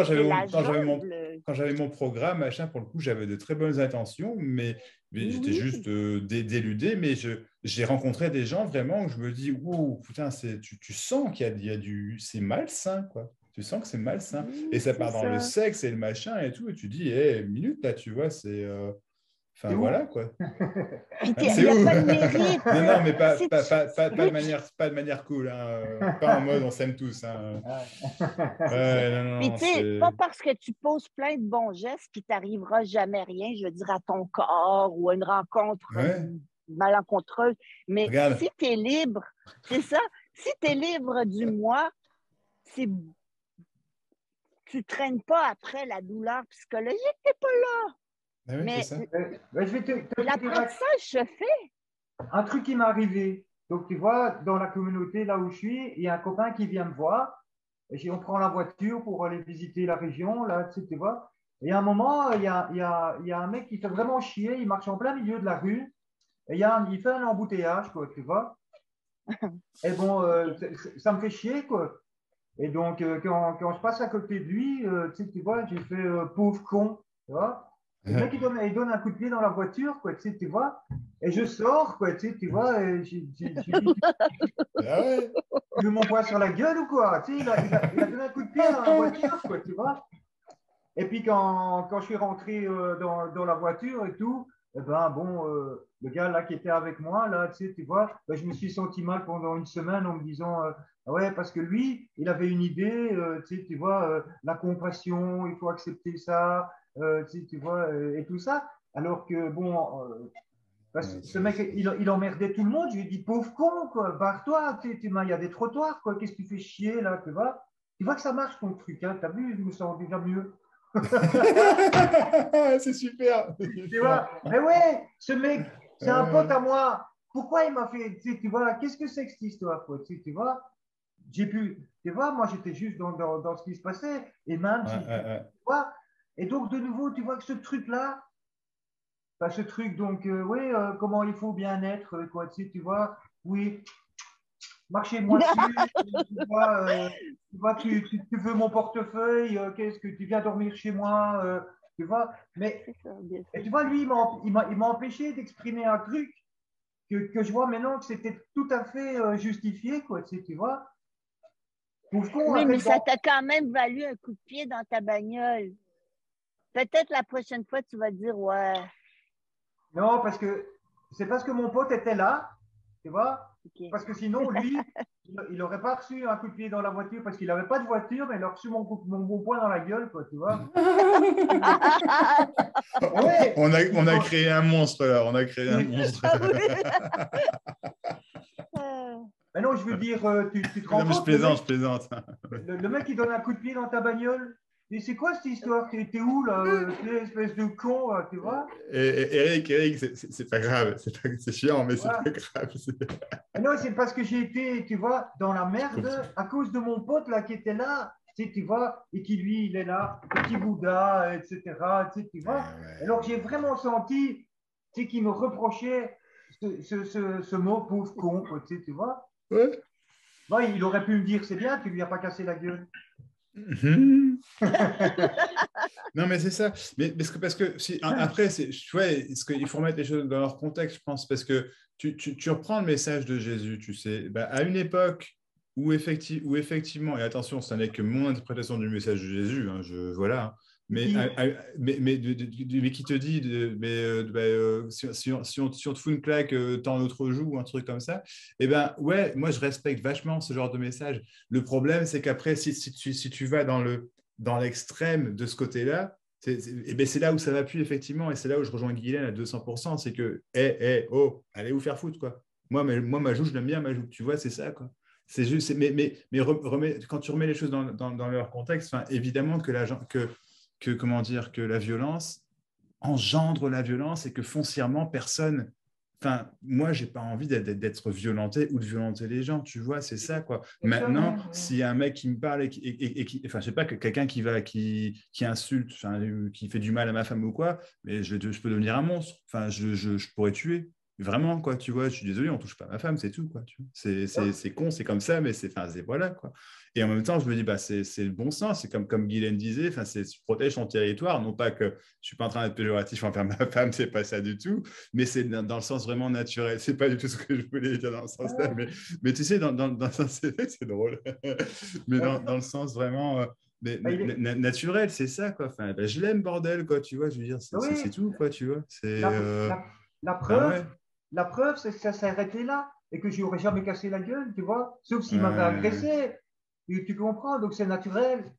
quand j'avais mon programme, machin, pour le coup, j'avais de très bonnes intentions, mais j'étais juste déludé. Mais j'ai rencontré des gens vraiment où je me dis, wow, putain, tu sens qu'il y a du. C'est malsain, quoi. Tu sens que c'est malsain. Et ça part dans le sexe et le machin et tout. Et tu dis, minute, là, tu vois, c'est. Enfin, voilà, quoi.
C'est où? Pas de mérite.
Non, mais pas de manière cool. Hein. Pas en mode on s'aime tous. Hein.
Puis, tu sais, pas parce que tu poses plein de bons gestes qu'il t'arrivera jamais rien, je veux dire, à ton corps ou à une rencontre malencontreuse. Mais si tu es libre, c'est ça, si tu es libre du moi, tu traînes pas après la douleur psychologique, tu n'es pas là.
Oui,
mais
l'apprentissage
se fait.
Un truc qui m'est arrivé. Donc, tu vois, dans la communauté, là où je suis, il y a un copain qui vient me voir. Et on prend la voiture pour aller visiter la région, là, tu vois. Et à un moment, il y a un mec qui fait vraiment chier. Il marche en plein milieu de la rue. Et il fait un embouteillage, quoi, tu vois. Et bon, ça me fait chier, quoi. Et donc, quand je passe à côté de lui, tu vois, j'ai fait pauvre con, tu vois. Le mec, il donne un coup de pied dans la voiture, quoi, tu vois. Et je sors, quoi, tu vois. Et j'ai dit, tu veux mon poing sur la gueule ou quoi? Tu sais, il a donné un coup de pied dans la voiture, quoi, tu vois. Et puis, quand je suis rentré dans la voiture et tout, eh ben, bon, le gars là qui était avec moi, là, tu vois, ben, je me suis senti mal pendant une semaine en me disant, ouais, parce que lui, il avait une idée, tu vois, la compassion, il faut accepter ça, tu vois, et tout ça. Alors que, bon, parce que ce mec, il emmerdait tout le monde. Je lui ai dit, pauvre con, quoi, barre-toi, il y a des trottoirs, quoi, qu'est-ce que tu fais chier, là, tu vois? Tu vois que ça marche ton truc, hein, t'as vu, je me sens déjà mieux.
C'est super.
Tu vois, mais ouais, ce mec, c'est un pote à moi. Pourquoi il m'a fait, tu vois, qu'est-ce que c'est que cette histoire, quoi, tu vois? Tu vois, moi j'étais juste dans ce qui se passait, et même, tu vois, et donc de nouveau, tu vois que ce truc-là, ce truc, donc, comment il faut bien être, quoi, tu vois, oui, marchez-moi dessus, tu vois, tu veux mon portefeuille, qu'est-ce que tu viens dormir chez moi, tu vois, mais, et tu vois, lui, il m'a empêché d'exprimer un truc que je vois maintenant que c'était tout à fait justifié, quoi, tu vois.
Oui, mais ça t'a quand même valu un coup de pied dans ta bagnole. Peut-être la prochaine fois, tu vas dire, ouais.
Non, c'est parce que mon pote était là, tu vois.
Ok.
Parce que sinon, lui, il n'aurait pas reçu un coup de pied dans la voiture parce qu'il n'avait pas de voiture, mais il a reçu mon bon poing dans la gueule, quoi, tu vois. Ouais.
On a créé un monstre là, on a créé un monstre.
Mais non, je veux dire, tu te
Non,
rends
mais je
compte,
plaisante, je plaisante.
le mec qui donne un coup de pied dans ta bagnole. Et c'est quoi cette histoire? T'es où là? Espèce de con, tu vois?
Eric, c'est pas grave, c'est chiant, mais c'est
Ouais.
pas grave.
Non, c'est parce que j'ai été, tu vois, dans la merde à cause de mon pote là qui était là, tu vois, et qui lui, il est là, petit Bouddha, etc. Tu vois.
Ouais.
Alors j'ai vraiment senti, tu sais, qu'il me reprochait ce mot pauvre con, quoi, tu vois.
Ouais.
Bon, il aurait pu me dire, c'est bien, tu lui as pas cassé la gueule.
Non, mais c'est ça. Mais parce que après, ouais, il faut remettre les choses dans leur contexte, je pense, parce que tu reprends le message de Jésus, tu sais, bah, à une époque où, effectivement, et attention, ce n'est que mon interprétation du message de Jésus, hein, voilà, hein, mais, mais qui te dit, si on te fout une claque, tends l'autre joue, ou un truc comme ça, eh ben ouais, moi je respecte vachement ce genre de message. Le problème, c'est qu'après, si tu vas dans l'extrême de ce côté-là, et ben c'est là où ça va plus, effectivement, et c'est là où je rejoins Guylaine à 200%, c'est que, oh, allez vous faire foutre, quoi. Moi, ma joue, je l'aime bien, ma joue, tu vois, c'est ça, quoi. C'est juste, quand tu remets les choses dans leur contexte, évidemment comment dire, que la violence engendre la violence et que foncièrement, personne. Enfin, moi, j'ai pas envie d'être violenté ou de violenter les gens, tu vois, c'est ça, quoi. Maintenant, s'il y a un mec qui me parle enfin, je sais pas, que quelqu'un qui insulte, qui fait du mal à ma femme ou quoi, mais je peux devenir un monstre. Enfin, je pourrais tuer. Vraiment, quoi, tu vois, je suis désolé, on touche pas à ma femme, c'est tout, quoi. C'est con, c'est comme ça, mais c'est voilà, quoi. Et en même temps, je me dis, bah, c'est le bon sens, c'est comme Guylaine disait, enfin, tu protèges ton territoire, non pas que je suis pas en train d'être péjoratif envers ma femme, c'est pas ça du tout, mais c'est dans le sens vraiment naturel. C'est pas du tout ce que je voulais dire dans ce sens-là, mais tu sais, dans le sens, c'est drôle, mais dans le sens vraiment naturel, c'est ça, quoi. Enfin, ben, je l'aime, bordel, quoi, tu vois, je veux dire, c'est tout, quoi, tu vois.
La
Ben
preuve,
ouais.
la preuve, c'est que ça s'est arrêté là et que je n'aurais jamais cassé la gueule, tu vois, sauf s'il m'avait
Ouais.
agressé. Tu comprends, donc c'est naturel.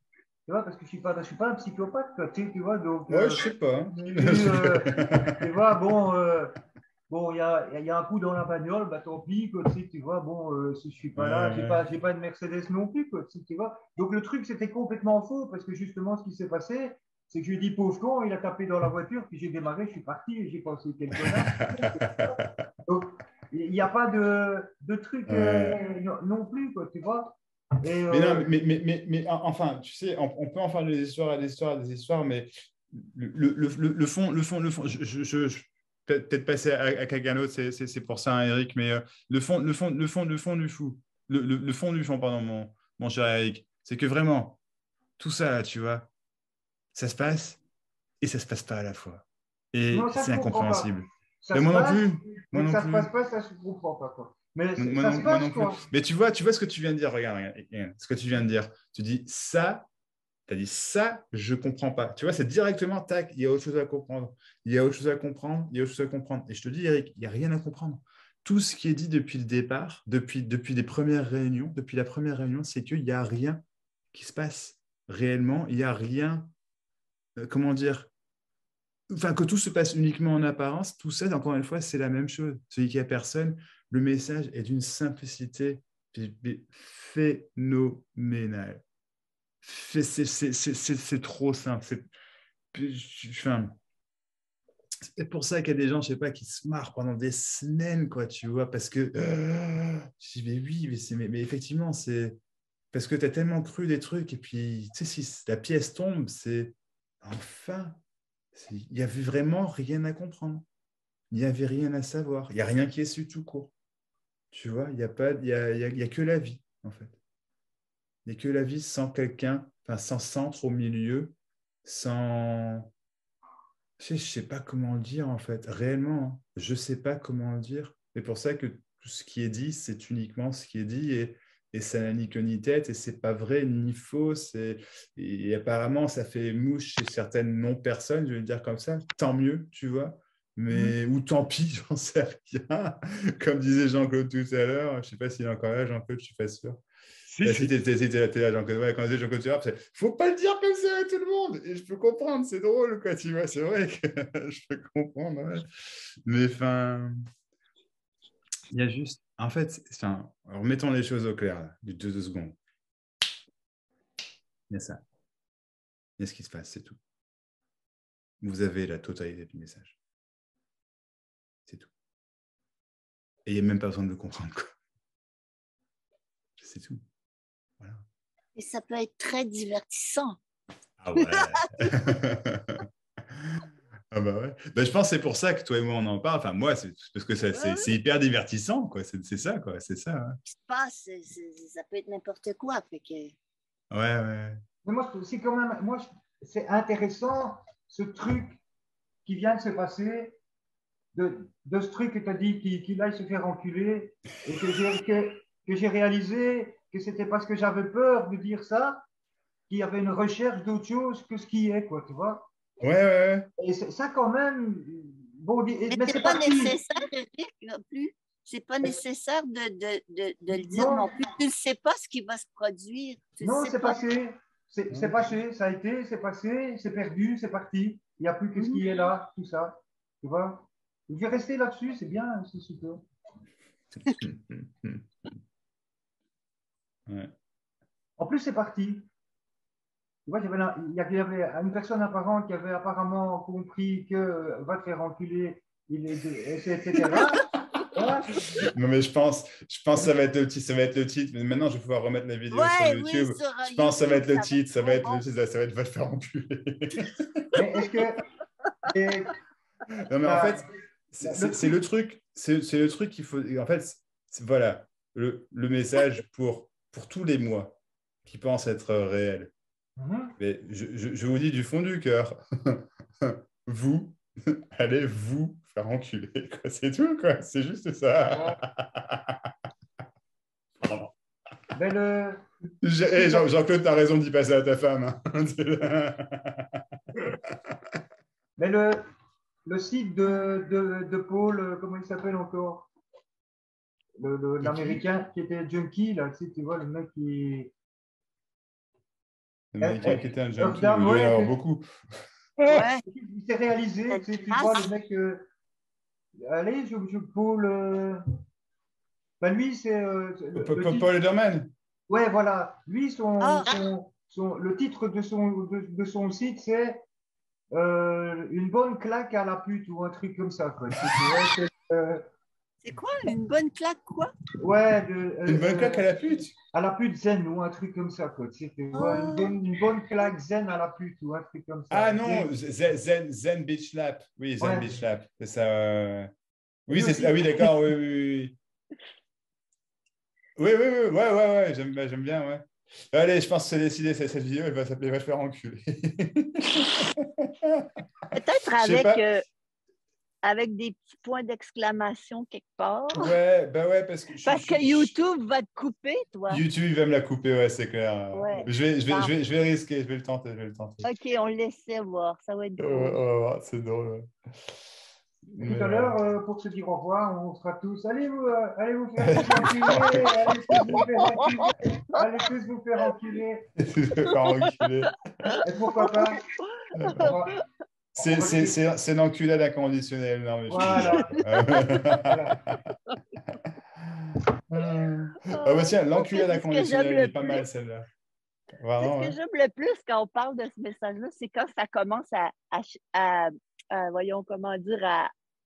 Tu vois, parce que je ne suis pas un psychopathe, quoi, tu vois, donc.
Ouais, je sais pas.
Tu vois, bon, il y a un coup dans la bagnole, bah tant pis, quoi, tu vois, bon, si je suis pas là, j'ai pas de Mercedes non plus, quoi, tu vois. Donc le truc, c'était complètement faux, parce que justement, ce qui s'est passé, c'est que je lui ai dit, pauvre con, il a tapé dans la voiture, puis j'ai démarré, je suis parti, et j'ai pensé, quel connard. Donc, il n'y a pas de truc non plus, quoi, tu vois. Et,
Mais non, enfin, tu sais, on peut en faire des histoires, des histoires, mais le fond, je peut-être passer à quelqu'un d'autre, c'est pour ça, hein, Eric, mais le fond du fond, pardon, mon cher Eric, c'est que vraiment, tout ça, là, tu vois, ça se passe et ça se passe pas à la fois. Et
non, ça,
c'est
je comprends pas.
incompréhensible.
Ça
Mais
se
moi non
passe,
plus, moi
mais que
non
ça se
plus.
passe pas, ça, je comprends pas, quoi. Mais ça se
Moi
passe,
non plus.
quoi.
Mais tu vois ce que tu viens de dire, regarde, ce que tu viens de dire. Tu dis ça, tu as dit ça, je comprends pas. Tu vois, c'est directement, tac, il y a autre chose à comprendre. Il y a autre chose à comprendre, il y a autre chose à comprendre. Et je te dis, Eric, il n'y a rien à comprendre. Tout ce qui est dit depuis le départ, depuis les premières réunions, depuis la première réunion, c'est qu'il n'y a rien qui se passe réellement. Il n'y a rien, comment dire, enfin, que tout se passe uniquement en apparence. Tout ça, encore une fois, c'est la même chose. Celui qui a personne, le message est d'une simplicité phénoménale. C'est trop simple. Enfin, c'est pour ça qu'il y a des gens, je sais pas, qui se marrent pendant des semaines, quoi, tu vois, parce que je dis, mais oui, mais effectivement, c'est parce que tu as tellement cru des trucs, et puis, tu sais, si la pièce tombe, c'est enfin, il n'y avait vraiment rien à comprendre. Il n'y avait rien à savoir. Il n'y a rien qui est su tout court. Tu vois, il n'y a pas, il y a que la vie, en fait. Il n'y a que la vie sans quelqu'un, enfin, sans centre au milieu, sans. Je ne sais pas comment le dire, en fait. Réellement, hein. Je ne sais pas comment le dire. C'est pour ça que tout ce qui est dit, c'est uniquement ce qui est dit. et ça n'a ni queue ni tête, et c'est pas vrai ni faux. Et apparemment, ça fait mouche chez certaines non-personnes, je vais le dire comme ça. Tant mieux, tu vois. Mais, ou tant pis, j'en sais rien. Comme disait Jean-Claude tout à l'heure, je ne sais pas s'il est encore là, Jean-Claude, je ne suis pas sûr.
Si,
Si t'es là, Jean-Claude. Ouais, quand je dis Jean-Claude Turap, c'est faut pas le dire comme ça à tout le monde. Et je peux comprendre, c'est drôle, quoi, tu vois. C'est vrai que je peux comprendre. Ouais. Mais enfin, il y a juste, en fait, remettons les choses au clair, là, du 2 secondes. Il y a ça. Il y a ce qui se passe, c'est tout. Vous avez la totalité du message. C'est tout. Et il n'y a même pas besoin de le comprendre, quoi. C'est tout. Voilà.
Et ça peut être très divertissant.
Ah ouais. Ah bah ouais. Bah, je pense que c'est pour ça que toi et moi on en parle. Enfin moi, c'est parce que c'est hyper divertissant, quoi. C'est ça, quoi. C'est ça. Hein.
Ce qui se passe, ça peut être n'importe quoi. Fait que...
Ouais.
Mais moi, c'est quand même, c'est intéressant ce truc qui vient de se passer, de ce truc que tu as dit qu'il aille se faire enculer, et que j'ai réalisé que c'était parce que j'avais peur de dire ça, qu'il y avait une recherche d'autre chose que ce qui est, quoi, tu vois.
Ouais.
Et ça, quand même, bon,
mais c'est pas nécessaire, Eric, non plus. C'est pas nécessaire de le dire non plus. Tu ne sais pas ce qui va se produire.
Non, c'est passé. C'est passé, ça a été, c'est passé, c'est perdu, c'est parti. Il n'y a plus que ce qui est là, tout ça. Tu vois? Je vais rester là-dessus, c'est bien, c'est super.
Ouais.
En plus, c'est parti. Tu vois, il y avait une personne apparente qui avait apparemment compris que va te faire enculer, etc.
Non, mais je pense que ça va être le titre. Mais maintenant, je vais pouvoir remettre la vidéo sur YouTube.
Oui,
je pense que ça va être le titre. Ça va être le titre. Ça va être va te faire enculer.
Mais est-ce que.
Non, mais en fait, c'est le truc. C'est le truc qu'il faut. En fait, voilà le message pour tous les mois qui pensent être réels. Mais je vous dis du fond du cœur, vous allez vous faire enculer. C'est tout, quoi. C'est juste ça.
Mais
Jean-Claude, t'as raison d'y passer à ta femme. Hein.
Mais le site de Paul, comment il s'appelle encore? L'Américain qui était junkie, là, tu vois, le mec qui.
L'Américain qui était un junkie, il doit y en avoir beaucoup.
Ouais.
Il s'est réalisé, tu vois, le mec. Allez, Paul. Ben lui, c'est.
Paul Ederman.
Ouais, voilà. Lui, le titre de son site, c'est une bonne claque à la pute ou un truc comme ça. Quoi.
C'est quoi? Une bonne claque, quoi?
Ouais.
Une bonne claque à la pute?
À la pute zen ou un truc comme ça. Quoi. Une bonne claque zen à la pute ou un truc comme ça.
Ah non, zen bitch slap. Oui, zen bitch slap. C'est ça. Oui, c'est ah oui, d'accord, oui. Oui, ouais, j'aime bien, ouais. Allez, je pense que c'est décidé, cette vidéo, elle va s'appeler « Va te faire enculer ».
Peut-être avec des petits points d'exclamation quelque part.
Ouais, parce que
YouTube va te couper, toi.
YouTube, il va me la couper, ouais, c'est clair.
Ouais.
Je vais risquer, je vais le tenter.
OK, on le laissait voir, ça va être drôle.
On va voir, c'est drôle, ouais.
Tout à l'heure, pour se dire au revoir, on sera tous. Allez vous faire enculer. Allez tous vous faire enculer. Et pourquoi pas
c'est l'enculade inconditionnelle. Non, mais
voilà.
Tiens, l'enculade inconditionnelle, elle est pas mal celle-là.
Vraiment, ce que j'aime le plus quand on parle de ce message-là, c'est quand ça commence à voyons comment dire,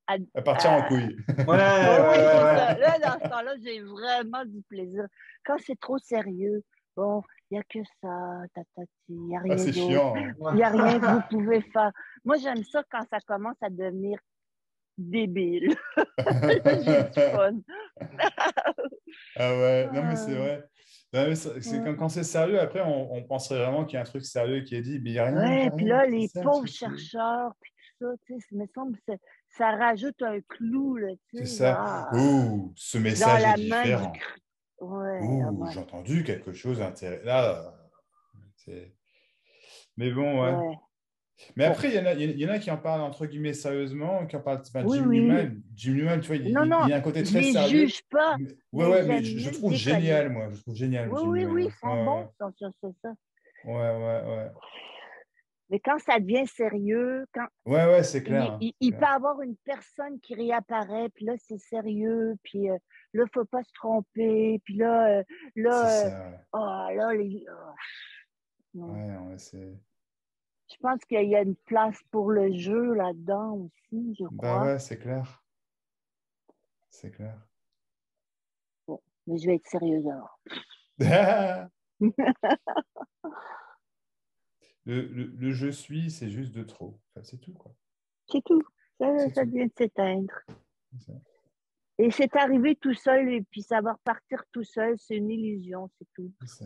à partir en couille.
Ouais. Là, dans ce temps-là, j'ai vraiment du plaisir. Quand c'est trop sérieux, bon, il n'y a que ça, il n'y a rien
c'est
d'autre.
chiant.
Il n'y a rien que vous pouvez faire. Moi, j'aime ça quand ça commence à devenir débile. J'ai du fun.
Ah ouais, non mais c'est vrai. Quand c'est sérieux, après, on penserait vraiment qu'il y a un truc sérieux qui est dit, mais il n'y a rien.
Ouais, puis là, les pauvres chercheurs, puis tout ça, tu sais, il me semble que ça rajoute un clou, là, tu sais.
C'est ça. Ouh, ce message est différent.
Ouais,
Ouh, j'ai entendu quelque chose d'intéressant. Là, mais bon, ouais.
ouais.
Mais
Bon.
après, il y en a qui en parlent entre guillemets sérieusement, qui en parlent. Enfin,
Oui,
Jim
oui.
Newman. Jim Newman, tu vois,
Non,
il
non,
y a un côté
je
très
les
sérieux.
juge pas,
Ouais,
mais
ouais, mais
j'aime
je
mieux
trouve
déconner.
génial, moi. Je trouve génial,
Oui,
Jim
oui,
Newman.
oui,
Ouais.
ils sont bons, c'est ça.
Ouais, ouais, ouais.
Mais quand ça devient sérieux, quand
Ouais, ouais, c'est clair. Hein,
il peut y avoir une personne qui réapparaît, puis là, c'est sérieux, puis là, il ne faut pas se tromper, puis là,
c'est ça, ouais.
Non.
Ouais, ouais, c'est...
Je pense qu'il y a une place pour le jeu là-dedans aussi, je
Bah
crois.
ouais, c'est clair. C'est clair.
Bon, mais je vais être sérieuse alors.
Le je suis, c'est juste de trop. Enfin, c'est tout, quoi.
C'est tout.
C'est
Ça
tout.
vient de s'éteindre.
C'est ça.
Et c'est arrivé tout seul, et puis ça va repartir tout seul, c'est une illusion, c'est tout.
C'est ça.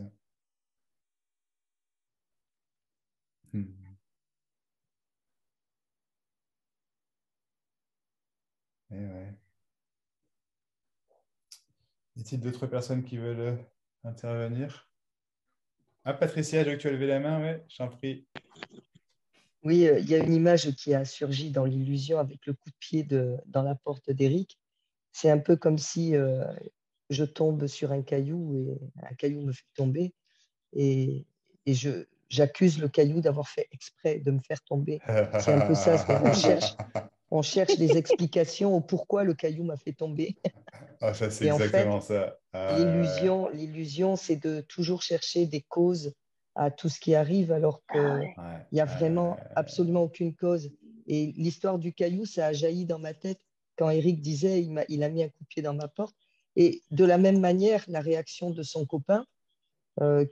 Et ouais. Y a-t-il d'autres personnes qui veulent intervenir? Ah, Patricia, je vois que tu as levé la main, ouais, je t'en prie.
Oui, il y a une image qui a surgi dans l'illusion avec le coup de pied dans la porte d'Éric. C'est un peu comme si je tombe sur un caillou et un caillou me fait tomber et j'accuse le caillou d'avoir fait exprès de me faire tomber. C'est un peu ça. On cherche des explications au pourquoi le caillou m'a fait tomber.
Ah, ça, c'est
Et en fait,
exactement ça.
l'illusion, c'est de toujours chercher des causes à tout ce qui arrive, alors qu'il n'y a vraiment absolument aucune cause. Et l'histoire du caillou, ça a jailli dans ma tête quand Eric disait il a mis un coup de pied dans ma porte. Et de la même manière, la réaction de son copain,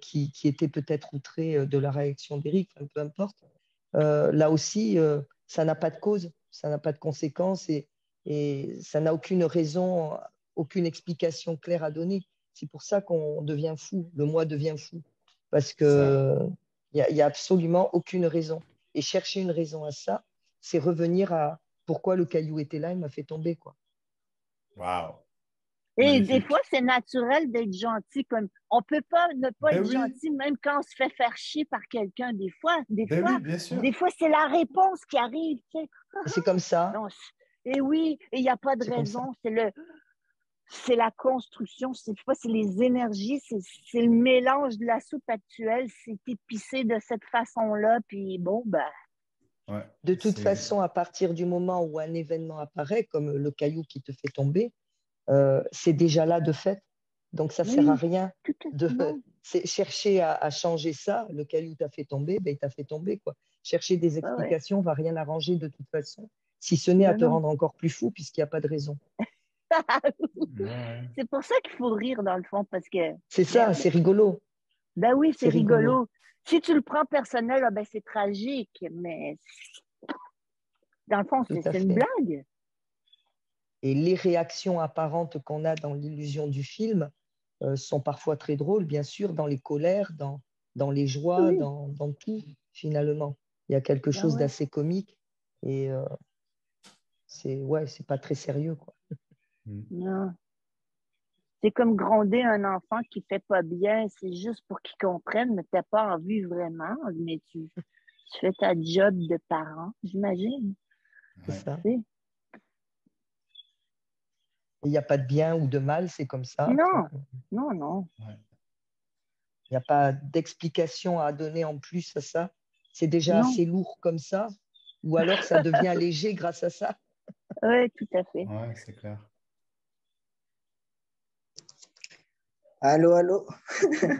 qui était peut-être outré de la réaction d'Eric, peu importe, là aussi, ça n'a pas de cause, ça n'a pas de conséquences et ça n'a aucune raison, aucune explication claire à donner. C'est pour ça qu'on devient fou, le moi devient fou, parce qu'il n'y a absolument aucune raison. Et chercher une raison à ça, c'est revenir à pourquoi le caillou était là, il m'a fait tomber, quoi.
Waouh!
Et des fois, c'est naturel d'être gentil. Comme on ne peut pas ne pas être gentil, même quand on se fait faire chier par quelqu'un. Des fois, c'est la réponse qui arrive. Tu sais.
C'est comme ça.
Non, et oui, et il n'y a pas de raison. C'est la construction, c'est les énergies, c'est le mélange de la soupe actuelle. C'est épicé de cette façon-là. Puis bon, ben.
Ouais,
de toute façon, à partir du moment où un événement apparaît, comme le caillou qui te fait tomber, c'est déjà là de fait. Donc, ça ne sert à rien de chercher à changer ça. Le caillou t'a fait tomber, ben, il t'a fait tomber, quoi. Chercher des explications ne va rien arranger de toute façon, si ce n'est à te rendre encore plus fou, puisqu'il n'y a pas de raison.
C'est pour ça qu'il faut rire, dans le fond, parce que...
C'est ça, c'est rigolo.
Ben oui, c'est rigolo. Si tu le prends personnel, ben c'est tragique, mais dans le fond, c'est une blague.
Et les réactions apparentes qu'on a dans l'illusion du film sont parfois très drôles, bien sûr, dans les colères, dans les joies, dans tout, finalement. Il y a quelque chose d'assez comique et c'est pas très sérieux, quoi.
Non. C'est comme gronder un enfant qui fait pas bien, c'est juste pour qu'il comprenne, mais tu n'as pas envie vraiment, mais tu fais ta job de parent, j'imagine.
C'est ça. Il n'y a pas de bien ou de mal, c'est comme ça.
Non.
Il n'y a pas d'explication à donner en plus à ça. C'est déjà assez lourd comme ça. Ou alors ça devient léger grâce à ça.
Oui, tout à fait.
Oui, c'est clair.
Allô?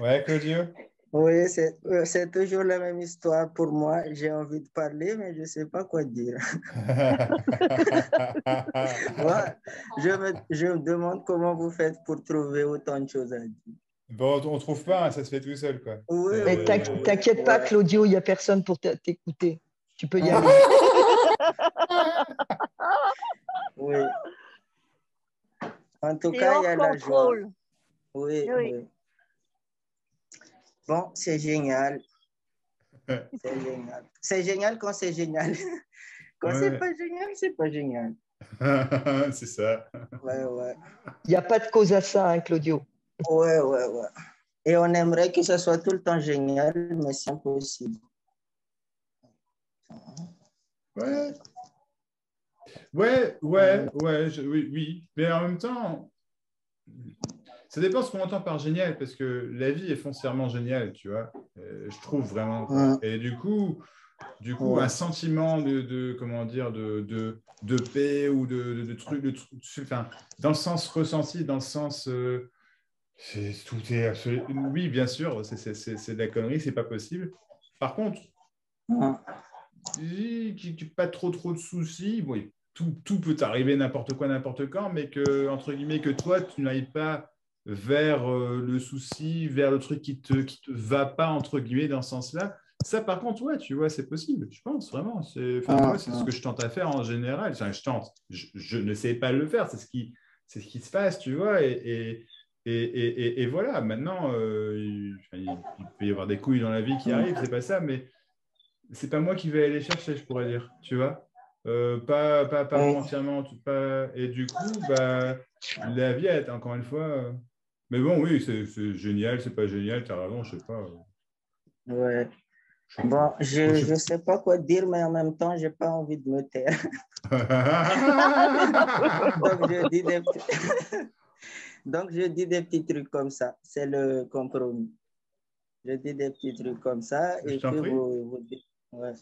Ouais, Claudio?
Oui, c'est toujours la même histoire pour moi. J'ai envie de parler, mais je ne sais pas quoi dire. Moi, je me demande comment vous faites pour trouver autant de choses à dire.
Bon, on ne trouve pas, hein, ça se fait tout seul, quoi.
Oui,
mais t'inquiète pas, Claudio, il n'y a personne pour t'écouter. Tu peux y aller.
Oui. En tout cas, il y a la joie. Oui. Bon, c'est génial. C'est génial. C'est génial quand c'est génial. Quand c'est pas génial, c'est pas génial.
C'est ça.
Ouais.
Il n'y a pas de cause à ça, hein, Claudio.
Ouais, ouais, ouais. Et on aimerait que ce soit tout le temps génial, mais c'est impossible.
Ouais, oui, oui. Mais en même temps, ça dépend ce qu'on entend par génial, parce que la vie est foncièrement géniale, tu vois. Je trouve vraiment, quoi. Et du coup, un sentiment comment dire, de paix ou de trucs, enfin, dans le sens ressenti, dans le sens, tout est absolu. Oui, bien sûr, c'est de la connerie, c'est pas possible. Par contre, pas trop de soucis. Bon, tout peut arriver n'importe quoi, n'importe quand, mais que, entre guillemets, que toi, tu n'ailles pas vers le souci, vers le truc qui te va pas, entre guillemets, dans ce sens-là. Ça, par contre, ouais, tu vois, c'est possible, je pense, vraiment. Moi, c'est ce que je tente à faire en général. Enfin, je ne sais pas le faire, c'est ce qui se passe, tu vois, et voilà. Maintenant, il peut y avoir des couilles dans la vie qui arrivent, c'est pas ça, mais c'est pas moi qui vais aller les chercher, je pourrais dire, tu vois. Pas moi entièrement, pas... Et du coup, bah, la vie est encore une fois. Mais bon, oui, c'est génial, c'est pas génial, t'as raison, je sais pas.
Ouais. Bon, je sais pas quoi dire, mais en même temps, j'ai pas envie de me taire. Donc, je dis des petits trucs comme ça. C'est le compromis. Je dis des petits trucs comme ça. Et puis, ouais.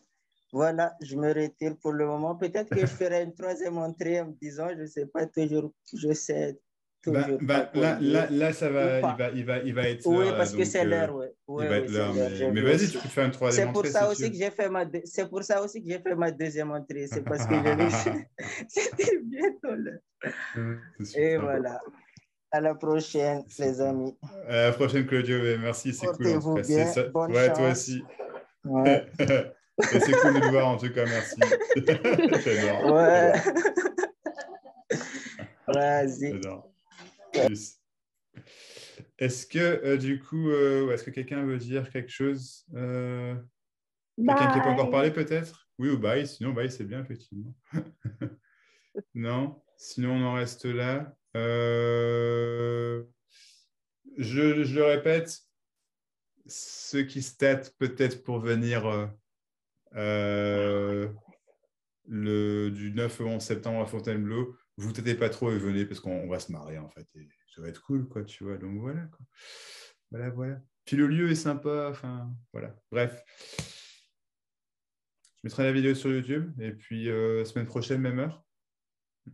Voilà, je me retire pour le moment. Peut-être que je ferai une troisième entrée en me disant, je sais pas toujours, je sais toujours pas quoi dire.
Là, ça va, il va être
oui,
l'heure.
parce que c'est l'heure, oui.
Il va être l'heure, mais vas-y, tu peux faire une troisième entrée.
C'est pour ça aussi que j'ai fait ma deuxième entrée. C'est parce que je l'ai fait. C'était bientôt l'heure. Et voilà. À la prochaine, les amis.
À la prochaine, Claudio. Merci, c'est cool.
Portez-vous bien. Bonne chance.
Toi aussi.
Ouais.
Et c'est cool de te voir, en tout cas, merci. J'adore.
Ouais. Vas-y.
Est-ce que, du coup, est-ce que quelqu'un veut dire quelque chose quelqu'un qui n'a pas encore parlé, peut-être? Oui, ou bye. Sinon, bye, c'est bien, effectivement. Non? Sinon, on en reste là. Je le répète, ceux qui se tâtent peut-être pour venir du 9 au 11 septembre à Fontainebleau, vous ne tâtez pas trop et venez parce qu'on va se marrer en fait. Et ça va être cool, quoi, tu vois. Donc voilà, quoi. Voilà. Puis le lieu est sympa, enfin, voilà. Bref. Je mettrai la vidéo sur YouTube et puis semaine prochaine, même heure.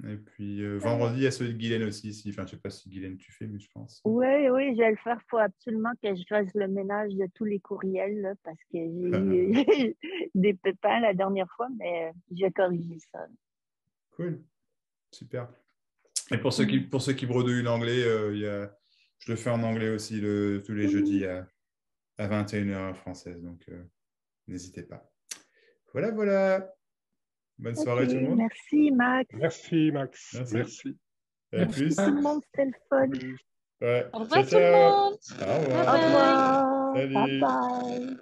Et puis vendredi, il y a celui de Guylaine aussi. Enfin, je ne sais pas si Guylaine tu fais, mais je pense.
Oui, je vais le faire. Il faut absolument que je fasse le ménage de tous les courriels là, parce que j'ai eu des pépins la dernière fois, mais j'ai corrigé ça.
Cool. Super. Et pour ceux qui bredouillent l'anglais, je le fais en anglais aussi tous les jeudis à 21h française. Donc, n'hésitez pas. Voilà. Bonne soirée tout le monde.
Merci Max.
Merci Max. Merci.
À plus.
Tout le monde, c'était le fun.
Ouais.
Au revoir tout le monde.
Au revoir.
Au revoir.
Salut.
Bye bye.